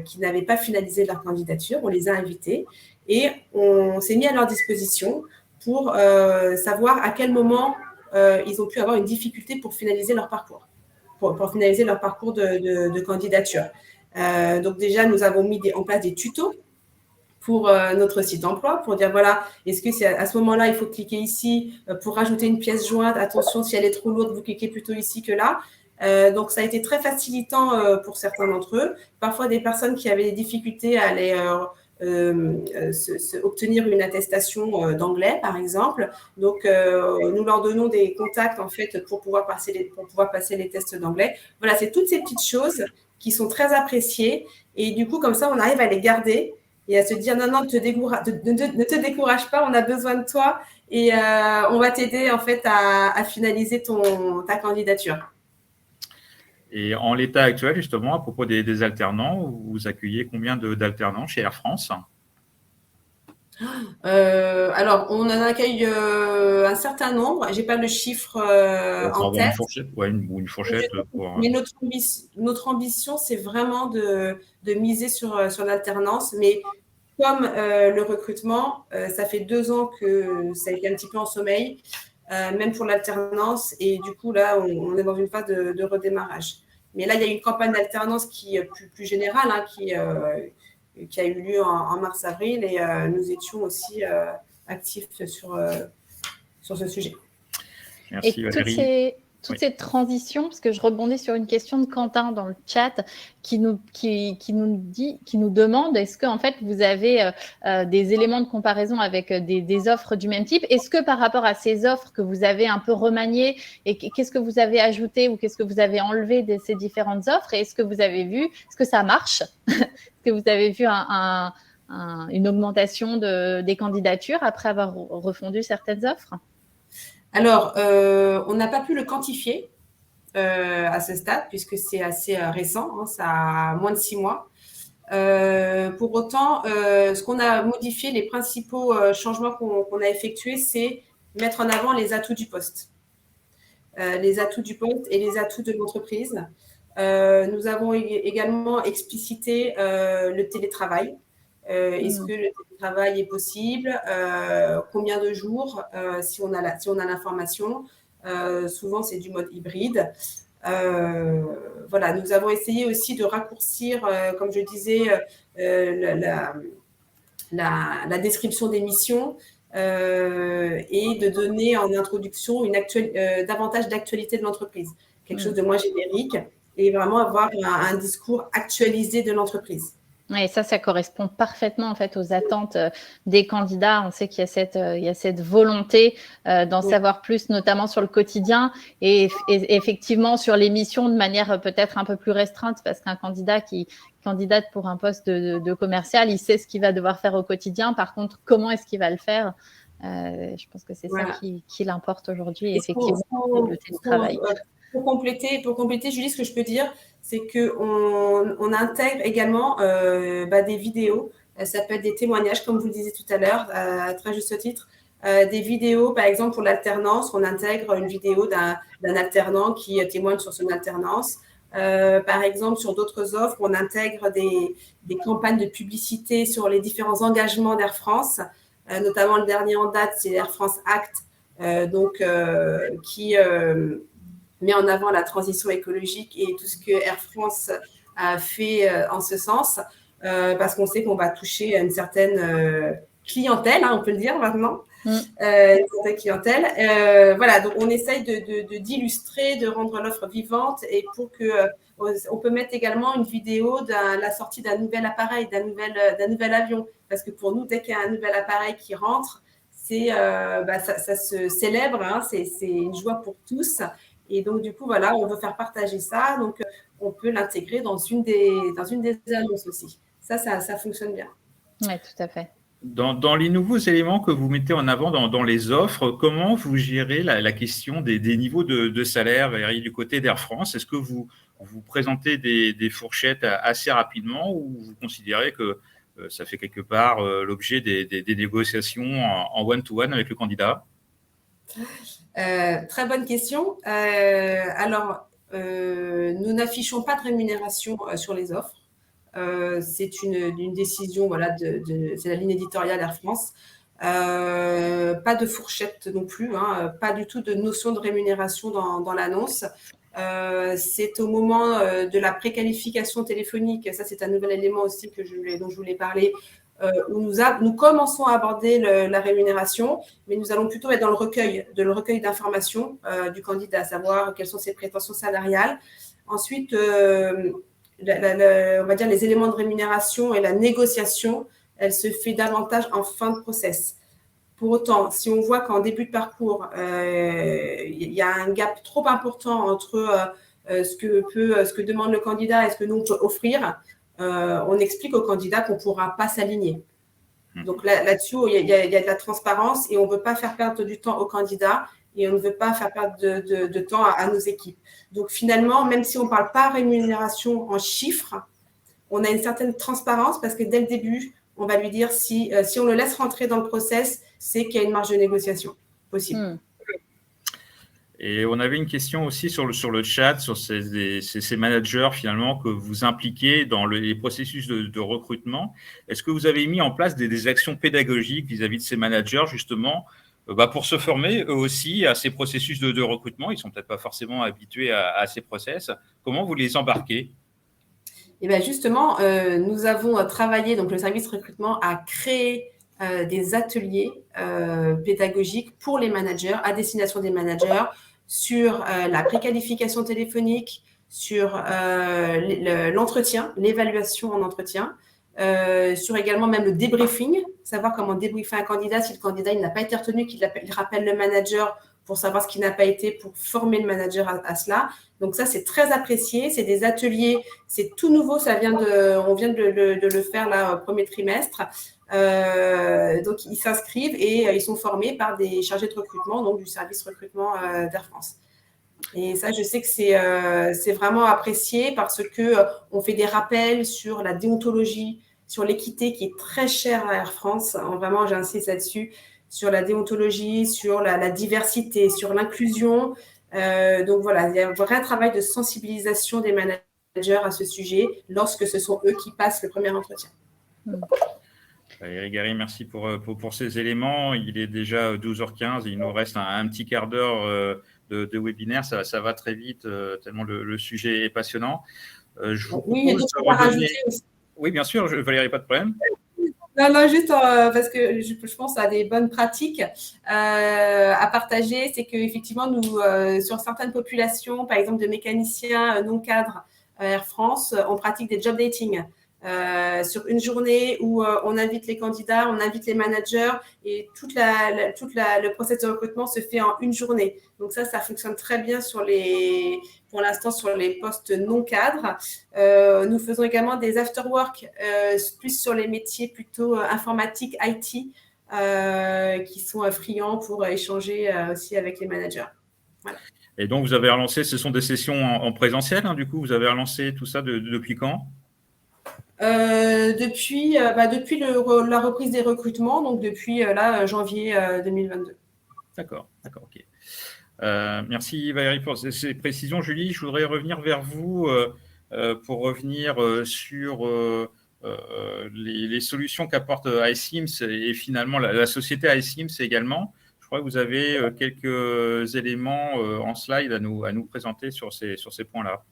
qui n'avaient pas finalisé leur candidature, on les a invités et on s'est mis à leur disposition pour savoir à quel moment ils ont pu avoir une difficulté pour finaliser leur parcours, pour finaliser leur parcours de candidature. Donc déjà, nous avons mis en place des tutos pour notre site emploi, pour dire, voilà, est-ce que c'est à ce moment-là, il faut cliquer ici pour rajouter une pièce jointe. Attention, si elle est trop lourde, vous cliquez plutôt ici que là. Donc, ça a été très facilitant pour certains d'entre eux. Parfois, des personnes qui avaient des difficultés à aller obtenir une attestation d'anglais, par exemple. Donc, nous leur donnons des contacts, en fait, pour pouvoir passer les tests d'anglais. Voilà, c'est toutes ces petites choses qui sont très appréciées. Et du coup, comme ça, on arrive à les garder et à se dire, non, ne te décourage pas, on a besoin de toi et on va t'aider, en fait, à finaliser ta candidature. Et en l'état actuel, justement, à propos des alternants, vous accueillez combien d'alternants chez Air France? Alors, on en accueille un certain nombre. Je n'ai pas le chiffre en tête. Une fourchette, une fourchette. Mais notre ambition, c'est vraiment de miser sur l'alternance. Mais comme le recrutement, ça fait 2 ans que ça a été un petit peu en sommeil, même pour l'alternance. Et du coup, là, on est dans une phase de redémarrage. Mais là, il y a une campagne d'alternance qui est plus générale, hein, qui a eu lieu en mars-avril. Et nous étions aussi actifs sur ce sujet. Merci Valérie. Toutes ces transitions, parce que je rebondis sur une question de Quentin dans le chat qui nous demande, est-ce que en fait vous avez des éléments de comparaison avec des offres du même type? Est-ce que par rapport à ces offres que vous avez un peu remaniées, et qu'est-ce que vous avez ajouté ou qu'est-ce que vous avez enlevé de ces différentes offres? Et est-ce que vous avez vu, est-ce que ça marche? Est-ce que vous avez vu une augmentation des candidatures après avoir refondu certaines offres? Alors, on n'a pas pu le quantifier à ce stade, puisque c'est assez récent, hein, ça a moins de 6 mois. Pour autant, ce qu'on a modifié, les principaux changements qu'on a effectués, c'est mettre en avant les atouts du poste. Les atouts du poste et les atouts de l'entreprise. Nous avons également explicité le télétravail. Est-ce que le télétravail est possible? Combien de jours si on a l'information? Souvent, c'est du mode hybride. Voilà, nous avons essayé aussi de raccourcir, comme je disais, la description des missions et de donner en introduction davantage d'actualité de l'entreprise. Quelque chose de moins générique et vraiment avoir un discours actualisé de l'entreprise. Et ça correspond parfaitement en fait aux attentes des candidats. On sait qu'il y a cette volonté d'en savoir plus, notamment sur le quotidien et effectivement sur les missions de manière peut-être un peu plus restreinte, parce qu'un candidat qui candidate pour un poste de commercial, il sait ce qu'il va devoir faire au quotidien. Par contre, comment est-ce qu'il va le faire? Je pense que c'est ça qui l'importe aujourd'hui, effectivement, le télétravail. Pour compléter, Julie, ce que je peux dire, c'est qu'on intègre également des vidéos. Ça peut être des témoignages, comme vous le disiez tout à l'heure, à très juste titre. Des vidéos, par exemple, pour l'alternance, on intègre une vidéo d'un alternant qui témoigne sur son alternance. Par exemple, sur d'autres offres, on intègre des campagnes de publicité sur les différents engagements d'Air France, notamment le dernier en date, c'est Air France Act, qui met en avant la transition écologique et tout ce que Air France a fait en ce sens, parce qu'on sait qu'on va toucher une certaine clientèle, on peut le dire maintenant, une certaine clientèle. Voilà, donc on essaye d'illustrer, de rendre l'offre vivante, et pour que on peut mettre également une vidéo de la sortie d'un nouvel appareil, d'un nouvel avion, parce que pour nous, dès qu'il y a un nouvel appareil qui rentre, ça se célèbre, c'est une joie pour tous. Et donc, du coup, voilà, on veut faire partager ça. Donc, on peut l'intégrer dans une des annonces aussi. Ça fonctionne bien. Oui, tout à fait. Dans les nouveaux éléments que vous mettez en avant dans les offres, comment vous gérez la question des niveaux de salaire du côté d'Air France? Est-ce que vous présentez des fourchettes assez rapidement, ou vous considérez que ça fait quelque part l'objet des négociations en one-to-one avec le candidat? Très bonne question. Nous n'affichons pas de rémunération sur les offres. C'est une décision, voilà, c'est la ligne éditoriale Air France. Pas de fourchette non plus, pas du tout de notion de rémunération dans l'annonce. C'est au moment de la préqualification téléphonique, ça c'est un nouvel élément aussi dont je voulais parler, où nous commençons à aborder la rémunération, mais nous allons plutôt être dans le recueil d'informations du candidat, à savoir quelles sont ses prétentions salariales. Ensuite, on va dire les éléments de rémunération et la négociation, elle se fait davantage en fin de process. Pour autant, si on voit qu'en début de parcours, il y a un gap trop important entre ce que demande le candidat et ce que nous on peut offrir, on explique au candidat qu'on ne pourra pas s'aligner. Donc là-dessus, il y a de la transparence, et on ne veut pas faire perdre du temps au candidat, et on ne veut pas faire perdre de temps à nos équipes. Donc finalement, même si on ne parle pas rémunération en chiffres, on a une certaine transparence, parce que dès le début, on va lui dire si on le laisse rentrer dans le process, c'est qu'il y a une marge de négociation possible. Et on avait une question aussi sur le chat, sur ces managers finalement que vous impliquez dans les processus de recrutement. Est-ce que vous avez mis en place des actions pédagogiques vis-à-vis de ces managers, justement, pour se former eux aussi à ces processus de recrutement? Ils ne sont peut-être pas forcément habitués à ces process. Comment vous les embarquez? Et bien justement, nous avons travaillé, donc le service recrutement a créé des ateliers pédagogiques pour les managers, à destination des managers, sur la préqualification téléphonique, sur l'entretien, l'évaluation en entretien, sur également même le débriefing, savoir comment débriefer un candidat si le candidat n'a pas été retenu, qu'il rappelle le manager pour savoir ce qui n'a pas été, pour former le manager à cela. Donc ça, c'est très apprécié. C'est des ateliers, c'est tout nouveau. On vient de le faire là au premier trimestre. Donc ils s'inscrivent et ils sont formés par des chargés de recrutement, donc du service recrutement d'Air France. Et ça, je sais que c'est vraiment apprécié, parce que on fait des rappels sur la déontologie, sur l'équité qui est très chère à Air France. Vraiment, j'insiste là-dessus, sur la déontologie, sur la diversité, sur l'inclusion. Donc voilà, il y a un vrai travail de sensibilisation des managers à ce sujet lorsque ce sont eux qui passent le premier entretien. Eric Gary, merci pour ces éléments. Il est déjà 12h15, il nous reste un petit quart d'heure de webinaire. Ça va très vite, tellement le sujet est passionnant. Oui, il y a d'autres choses à rajouter aussi. Oui, bien sûr, Valérie, pas de problème. Non, juste parce que je pense à des bonnes pratiques à partager. C'est qu'effectivement, nous, sur certaines populations, par exemple de mécaniciens non cadres Air France, on pratique des job dating. Sur une journée où on invite les candidats, on invite les managers, et le process de recrutement se fait en une journée. Donc ça fonctionne très bien pour l'instant sur les postes non cadres. Nous faisons également des after-work plus sur les métiers plutôt informatiques, IT, qui sont friands pour échanger aussi avec les managers. Voilà. Et donc vous avez relancé, ce sont des sessions en présentiel, du coup, vous avez relancé tout ça depuis quand? Depuis la reprise des recrutements, donc depuis janvier 2022. D'accord, ok. Merci Valérie pour ces précisions. Julie, je voudrais revenir vers vous pour revenir sur les solutions qu'apporte iCIMS et finalement la société iCIMS également. Je crois que vous avez quelques éléments en slide à nous présenter sur ces points-là.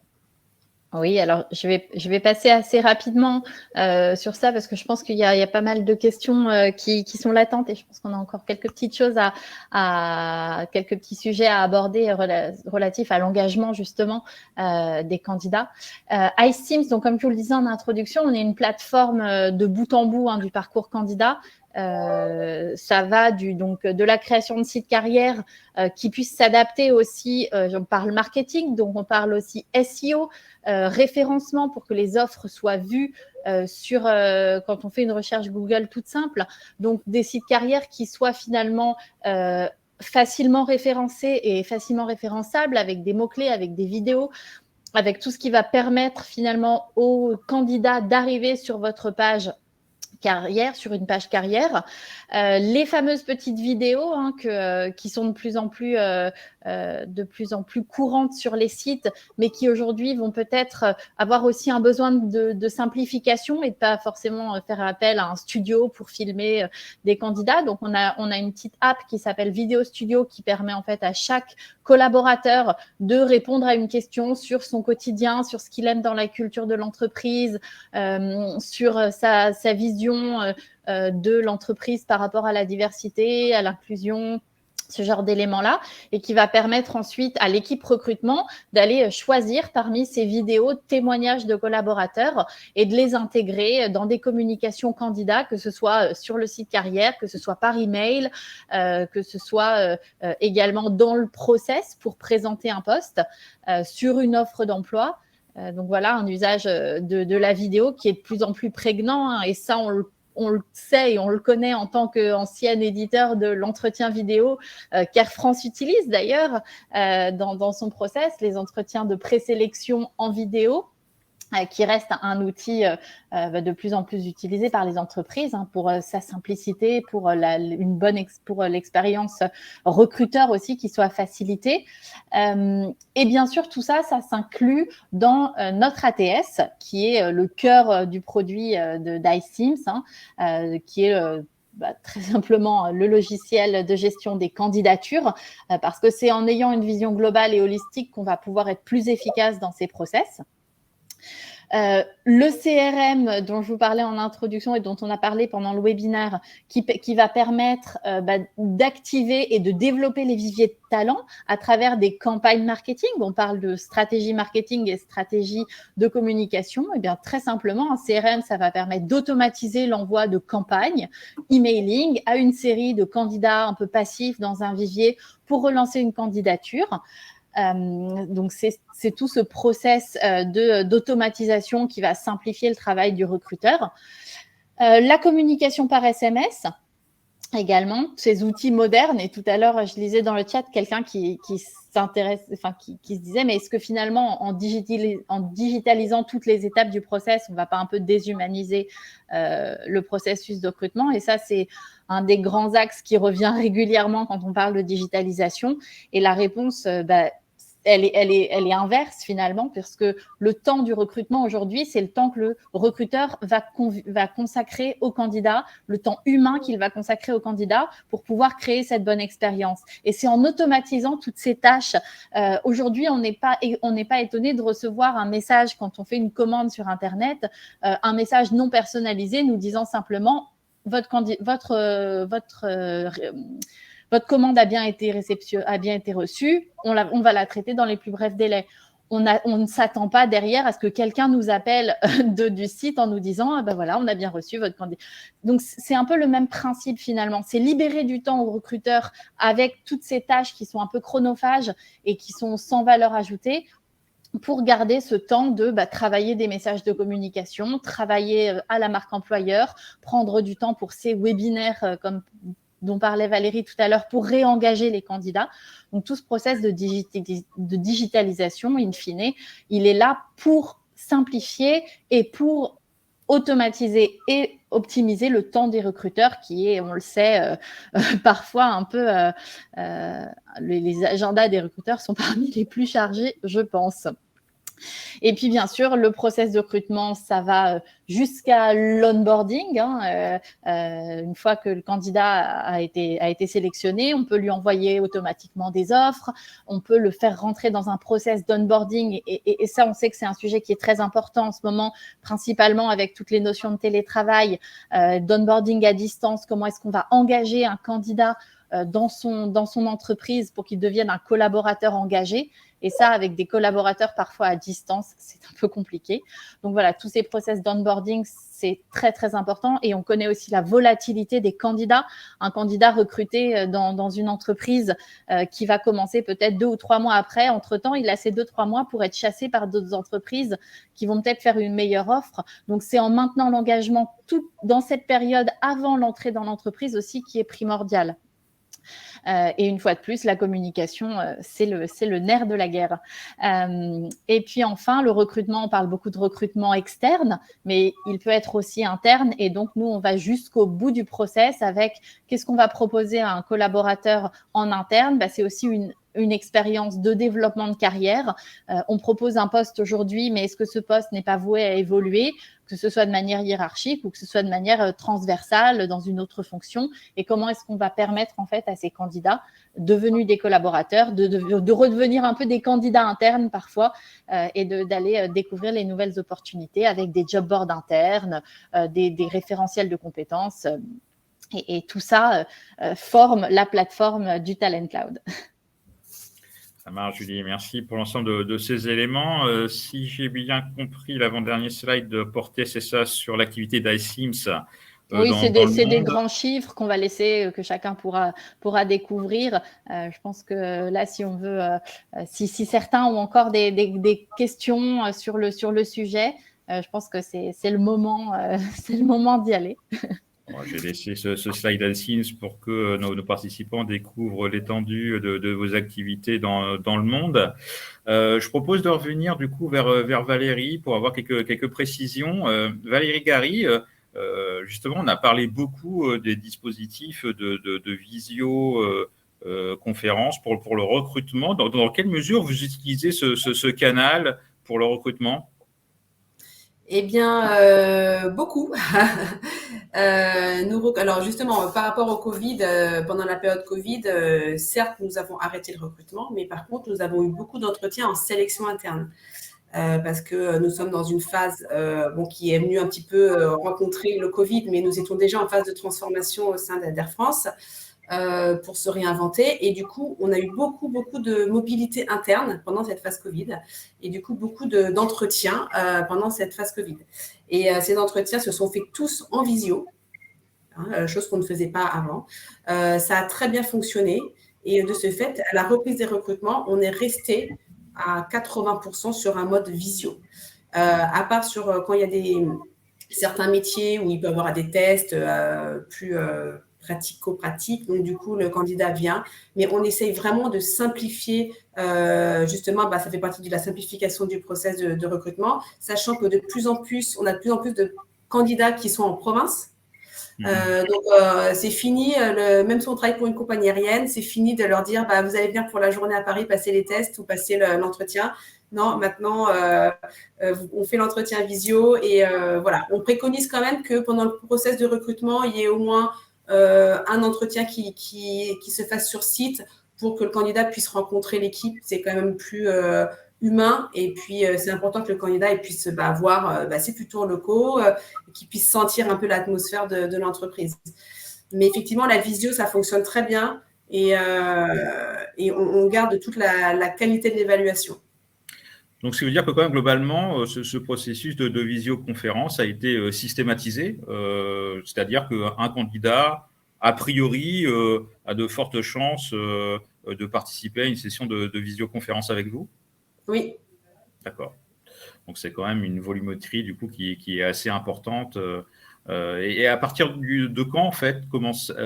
Oui, alors je vais passer assez rapidement sur ça parce que je pense qu'il y a pas mal de questions qui sont latentes et je pense qu'on a encore quelques petites choses quelques petits sujets à aborder relatifs à l'engagement justement des candidats. iCIMS, donc comme je vous le disais en introduction, on est une plateforme de bout en bout du parcours candidat. Ça va donc de la création de sites carrière qui puissent s'adapter aussi, on parle marketing, donc on parle aussi SEO, référencement pour que les offres soient vues quand on fait une recherche Google toute simple, donc des sites carrières qui soient finalement facilement référencés et facilement référençables avec des mots-clés, avec des vidéos, avec tout ce qui va permettre finalement aux candidats d'arriver sur votre page carrière, sur une page carrière. Les fameuses petites vidéos qui sont de plus en plus courantes sur les sites, mais qui aujourd'hui vont peut-être avoir aussi un besoin de simplification et de pas forcément faire appel à un studio pour filmer des candidats. Donc, on a une petite app qui s'appelle Vidéo Studio qui permet en fait à chaque collaborateur de répondre à une question sur son quotidien, sur ce qu'il aime dans la culture de l'entreprise, sur sa vision de l'entreprise par rapport à la diversité, à l'inclusion, ce genre d'éléments-là, et qui va permettre ensuite à l'équipe recrutement d'aller choisir parmi ces vidéos témoignages de collaborateurs et de les intégrer dans des communications candidats, que ce soit sur le site carrière, que ce soit par email, que ce soit également dans le process pour présenter un poste sur une offre d'emploi. Donc voilà, un usage de la vidéo qui est de plus en plus prégnant et ça, on le sait et on le connaît en tant qu'ancien éditeur de l'entretien vidéo qu'Air France utilise d'ailleurs dans son process, les entretiens de présélection en vidéo, qui reste un outil de plus en plus utilisé par les entreprises pour sa simplicité, pour l'expérience recruteur aussi qui soit facilitée. Et bien sûr, tout ça s'inclut dans notre ATS, qui est le cœur du produit d'iCIMS, qui est très simplement le logiciel de gestion des candidatures, parce que c'est en ayant une vision globale et holistique qu'on va pouvoir être plus efficace dans ces process. Le CRM dont je vous parlais en introduction et dont on a parlé pendant le webinaire, qui va permettre d'activer et de développer les viviers de talents à travers des campagnes marketing. On parle de stratégie marketing et stratégie de communication. Et bien, très simplement, un CRM, ça va permettre d'automatiser l'envoi de campagnes, emailing à une série de candidats un peu passifs dans un vivier pour relancer une candidature. Donc, c'est tout ce process d'automatisation qui va simplifier le travail du recruteur. La communication par SMS également, ces outils modernes. Et tout à l'heure, je lisais dans le chat quelqu'un qui s'intéresse, enfin qui se disait, mais est-ce que finalement, en digitalisant toutes les étapes du process, on ne va pas un peu déshumaniser le processus de recrutement? Et ça, c'est un des grands axes qui revient régulièrement quand on parle de digitalisation. Et la réponse, elle est inverse finalement, parce que le temps du recrutement aujourd'hui, c'est le temps que le recruteur va consacrer au candidat, le temps humain qu'il va consacrer au candidat pour pouvoir créer cette bonne expérience. Et c'est en automatisant toutes ces tâches. Aujourd'hui, on n'est pas étonné de recevoir un message quand on fait une commande sur Internet, un message non personnalisé nous disant simplement votre commande a bien été reçue, on va la traiter dans les plus brefs délais. On ne s'attend pas derrière à ce que quelqu'un nous appelle du site en nous disant ah ben voilà, on a bien reçu votre candidat. Donc, c'est un peu le même principe finalement. C'est libérer du temps aux recruteurs avec toutes ces tâches qui sont un peu chronophages et qui sont sans valeur ajoutée, pour garder ce temps de travailler des messages de communication, travailler à la marque employeur, prendre du temps pour ces webinaires dont parlait Valérie tout à l'heure, pour réengager les candidats. Donc, tout ce process de digitalisation, in fine, il est là pour simplifier et pour automatiser et optimiser le temps des recruteurs qui est, on le sait, parfois un peu… les agendas des recruteurs sont parmi les plus chargés, je pense. Et puis, bien sûr, le process de recrutement, ça va jusqu'à l'onboarding. Une fois que le candidat a été sélectionné, on peut lui envoyer automatiquement des offres. On peut le faire rentrer dans un process d'onboarding. Et ça, on sait que c'est un sujet qui est très important en ce moment, principalement avec toutes les notions de télétravail, d'onboarding à distance. Comment est-ce qu'on va engager un candidat dans son entreprise pour qu'il devienne un collaborateur engagé. Et ça, avec des collaborateurs parfois à distance, c'est un peu compliqué. Donc voilà, tous ces process d'onboarding, c'est très, très important. Et on connaît aussi la volatilité des candidats. Un candidat recruté dans une entreprise qui va commencer peut-être 2 ou 3 mois après. Entre-temps, il a ces 2-3 mois pour être chassé par d'autres entreprises qui vont peut-être faire une meilleure offre. Donc, c'est en maintenant l'engagement tout dans cette période avant l'entrée dans l'entreprise aussi qui est primordial. Et une fois de plus, la communication, c'est le nerf de la guerre. Et puis enfin, le recrutement, on parle beaucoup de recrutement externe, mais il peut être aussi interne. Et donc, nous, on va jusqu'au bout du process avec qu'est-ce qu'on va proposer à un collaborateur en interne. C'est aussi une expérience de développement de carrière. On propose un poste aujourd'hui, mais est-ce que ce poste n'est pas voué à évoluer, que ce soit de manière hiérarchique ou que ce soit de manière transversale dans une autre fonction? Et comment est-ce qu'on va permettre en fait à ces candidats devenus des collaborateurs de redevenir un peu des candidats internes parfois et d'aller découvrir les nouvelles opportunités avec des job boards internes, des référentiels de compétences et tout ça forme la plateforme du Talent Cloud. Ça marche, Julie. Merci pour l'ensemble de ces éléments. Si j'ai bien compris, l'avant-dernier slide portait, c'est ça, sur l'activité d'iCIMS. Oui, c'est des grands chiffres qu'on va laisser, que chacun pourra découvrir. Je pense que là, si on veut, si certains ont encore des questions sur le sujet, je pense que c'est le moment d'y aller. Bon, j'ai laissé ce slide iCIMS pour que nos participants découvrent l'étendue de vos activités dans le monde. Je propose de revenir du coup vers Valérie pour avoir quelques précisions. Valérie Gary, justement, on a parlé beaucoup des dispositifs de visio conférence pour le recrutement. Dans quelle mesure vous utilisez ce canal pour le recrutement? Eh bien, beaucoup. Alors justement, par rapport au Covid, pendant la période Covid, certes, nous avons arrêté le recrutement, mais par contre, nous avons eu beaucoup d'entretiens en sélection interne. Parce que nous sommes dans une phase qui est venue un petit peu rencontrer le Covid, mais nous étions déjà en phase de transformation au sein d'Air France pour se réinventer. Et du coup, on a eu beaucoup de mobilité interne pendant cette phase Covid et du coup, beaucoup d'entretiens pendant cette phase Covid. Et ces entretiens se sont faits tous en visio, chose qu'on ne faisait pas avant. Ça a très bien fonctionné. Et de ce fait, à la reprise des recrutements, on est resté à 80% sur un mode visio. À part quand il y a certains métiers où il peut y avoir des tests plus pratico-pratiques, donc du coup, le candidat vient. Mais on essaye vraiment de simplifier, justement, ça fait partie de la simplification du process de recrutement, sachant que on a de plus en plus de candidats qui sont en province. Donc, c'est fini, même si on travaille pour une compagnie aérienne, c'est fini de leur dire vous allez venir pour la journée à Paris passer les tests ou passer l'entretien. Non, maintenant, on fait l'entretien visio et voilà. On préconise quand même que pendant le process de recrutement, il y ait au moins un entretien qui se fasse sur site pour que le candidat puisse rencontrer l'équipe. C'est quand même plus humain et puis c'est important que le candidat puisse voir ses futurs locaux, qu'il puisse sentir un peu l'atmosphère de l'entreprise. Mais effectivement, la visio, ça fonctionne très bien et on garde toute la qualité de l'évaluation. Donc, ce qui veut dire que quand même, globalement, ce processus de visioconférence a été systématisé, c'est-à-dire qu'un candidat, a priori, a de fortes chances de participer à une session de visioconférence avec vous? Oui. D'accord. Donc, c'est quand même une volumétrie, du coup, qui est assez importante. Et à partir de quand, en fait,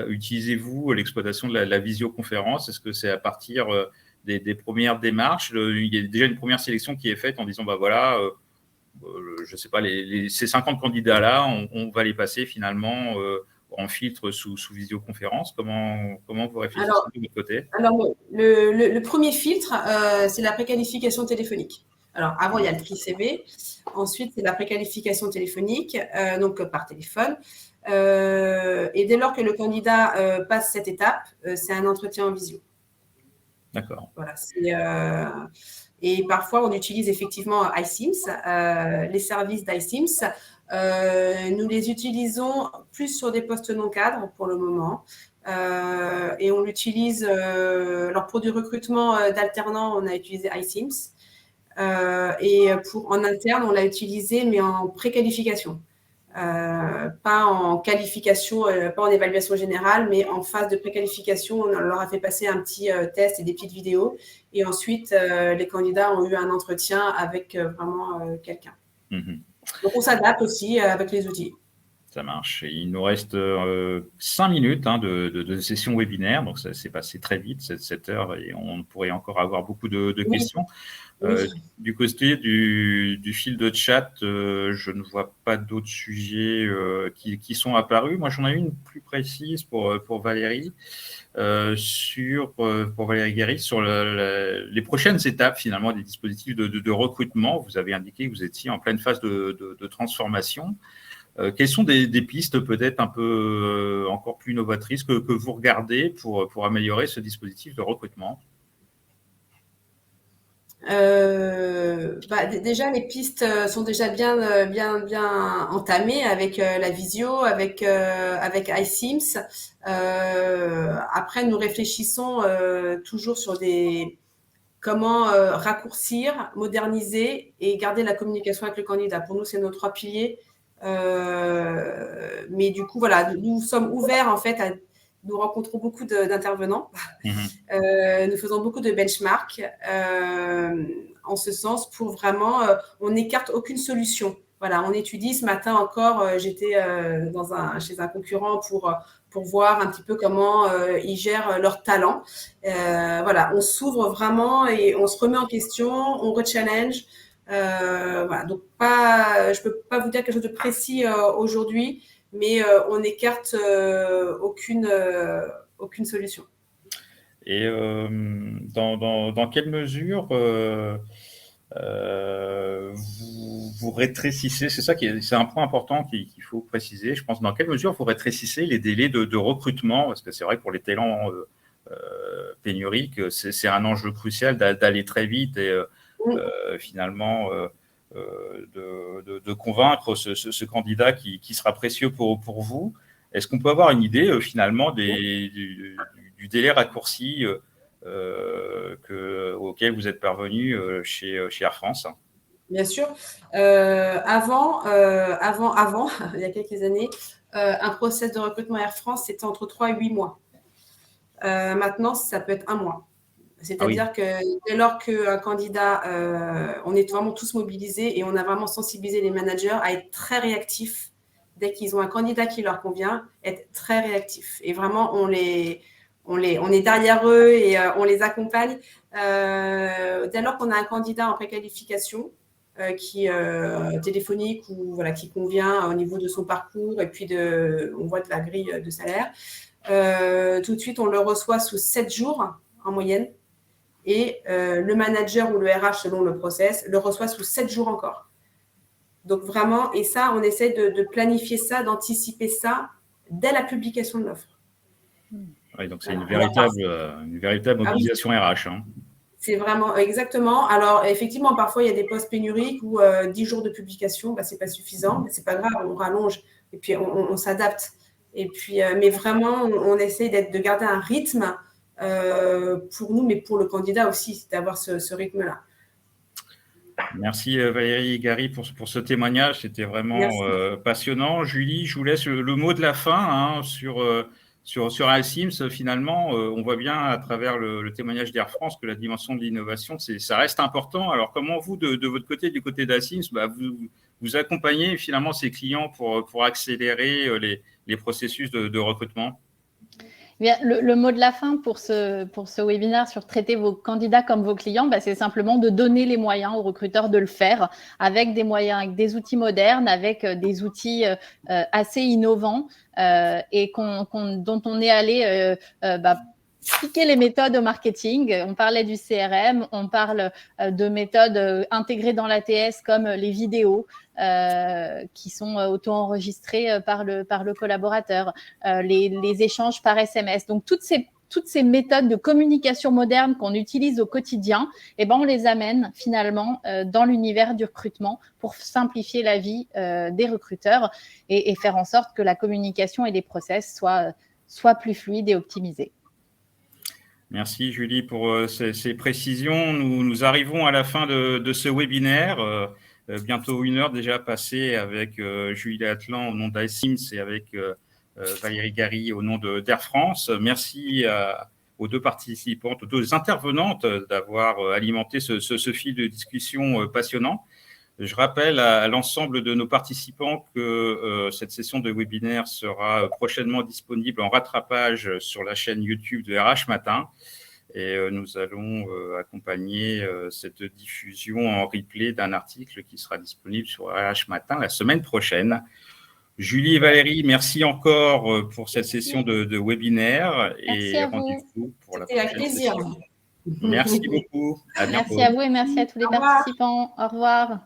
utilisez-vous l'exploitation de la visioconférence? Est-ce que c'est à partir des premières démarches? Il y a déjà une première sélection qui est faite en disant, voilà, je ne sais pas, ces 50 candidats-là, on va les passer finalement en filtre sous visioconférence. Comment vous réfléchissez de votre côté? Alors, le premier filtre, c'est la préqualification téléphonique. Alors, avant, il y a le tri CV. Ensuite, c'est la préqualification téléphonique, donc par téléphone. Et dès lors que le candidat passe cette étape, c'est un entretien en visio. D'accord. Voilà, et parfois, on utilise effectivement iCIMS, les services d'iCIMS. Nous les utilisons plus sur des postes non cadres pour le moment. Et on l'utilise, alors pour du recrutement d'alternants, on a utilisé iCIMS. Et en interne, on l'a utilisé, mais en préqualification. Pas en qualification, pas en évaluation générale, mais en phase de préqualification, on leur a fait passer un petit test et des petites vidéos. Et ensuite, les candidats ont eu un entretien avec vraiment quelqu'un. Donc, on s'adapte aussi avec les outils. Ça marche. Et il nous reste 5 minutes de session webinaire, donc ça s'est passé très vite, cette heure, et on pourrait encore avoir beaucoup de questions. Oui. Du côté du fil de chat, je ne vois pas d'autres sujets qui sont apparus. Moi, j'en ai une plus précise pour Valérie, pour Valérie Guéry, sur les prochaines étapes finalement des dispositifs de recrutement. Vous avez indiqué que vous étiez en pleine phase de transformation. Quelles sont des pistes peut-être un peu encore plus novatrices que vous regardez pour améliorer ce dispositif de recrutement? Déjà, les pistes sont déjà bien entamées avec la visio, avec iCIMS. Après, nous réfléchissons toujours sur comment raccourcir, moderniser et garder la communication avec le candidat. Pour nous, c'est nos 3 piliers. Mais du coup, voilà, nous sommes ouverts en fait nous rencontrons beaucoup d'intervenants. Nous faisons beaucoup de benchmarks en ce sens pour vraiment, on n'écarte aucune solution. Voilà, on étudie. Ce matin encore, j'étais chez un concurrent pour voir un petit peu comment ils gèrent leurs talents. Voilà, on s'ouvre vraiment et on se remet en question, on rechallenge. Voilà, donc je peux pas vous dire quelque chose de précis aujourd'hui, mais on n'écarte aucune solution. Et dans quelle mesure vous rétrécissez, c'est un point important qu'il faut préciser, je pense, dans quelle mesure vous rétrécissez les délais de recrutement, parce que c'est vrai que pour les talents pénuriques, c'est un enjeu crucial d'aller très vite et finalement de convaincre ce candidat qui sera précieux pour vous. Est-ce qu'on peut avoir une idée finalement du délai raccourci auquel vous êtes parvenu chez Air France? Bien sûr. Avant, il y a quelques années, un process de recrutement Air France, c'était entre 3 et 8 mois. Maintenant, ça peut être 1 mois. C'est-à-dire que dès lors qu'un candidat, on est vraiment tous mobilisés et on a vraiment sensibilisé les managers à être très réactifs. Dès qu'ils ont un candidat qui leur convient, être très réactifs. Et vraiment, on est derrière eux et on les accompagne. Dès lors qu'on a un candidat en préqualification qui téléphonique ou voilà, qui convient au niveau de son parcours et puis on voit de la grille de salaire, tout de suite, on le reçoit sous 7 jours en moyenne. Et le manager ou le RH, selon le process, le reçoit sous 7 jours encore. Donc vraiment, et ça, on essaie de planifier ça, d'anticiper ça dès la publication de l'offre. Oui, donc c'est une véritable mobilisation RH. Hein. C'est vraiment, exactement. Alors, effectivement, parfois, il y a des postes pénuriques où 10 jours de publication, ce n'est pas suffisant, mais ce n'est pas grave, on rallonge et puis on s'adapte. Et puis, mais vraiment, on essaie de garder un rythme pour nous, mais pour le candidat aussi, d'avoir ce rythme-là. Merci Valérie Guéry pour ce témoignage, c'était vraiment passionnant. Julie, je vous laisse le mot de la fin sur iCIMS. Finalement, on voit bien à travers le témoignage d'Air France que la dimension de l'innovation, ça reste important. Alors, comment vous, de votre côté, du côté d'iCIMS, vous accompagnez finalement ces clients pour accélérer les processus de recrutement? Bien, le mot de la fin pour ce webinaire sur traiter vos candidats comme vos clients, c'est simplement de donner les moyens aux recruteurs de le faire avec des moyens, avec des outils modernes, avec des outils assez innovants et dont on est allé piquer les méthodes au marketing. On parlait du CRM, on parle de méthodes intégrées dans l'ATS comme les vidéos qui sont auto-enregistrées par le collaborateur, les échanges par SMS. Donc, toutes ces méthodes de communication moderne qu'on utilise au quotidien, on les amène finalement dans l'univers du recrutement pour simplifier la vie des recruteurs et faire en sorte que la communication et les process soient plus fluides et optimisés. Merci Julie pour ces précisions. Nous arrivons à la fin de ce webinaire. Bientôt 1 heure déjà passée avec Julie Atlan au nom d'ICIMS et avec Valérie Gary au nom d'Air France. Merci aux 2 participantes, aux 2 intervenantes d'avoir alimenté ce fil de discussion passionnant. Je rappelle à l'ensemble de nos participants que cette session de webinaire sera prochainement disponible en rattrapage sur la chaîne YouTube de RH Matin. Et nous allons accompagner cette diffusion en replay d'un article qui sera disponible sur RH Matin la semaine prochaine. Julie et Valérie, merci encore pour cette session de webinaire. Merci à vous. Pour la prochaine plaisir. session. Merci beaucoup. À bientôt. Merci à vous et merci à tous les participants. Au revoir.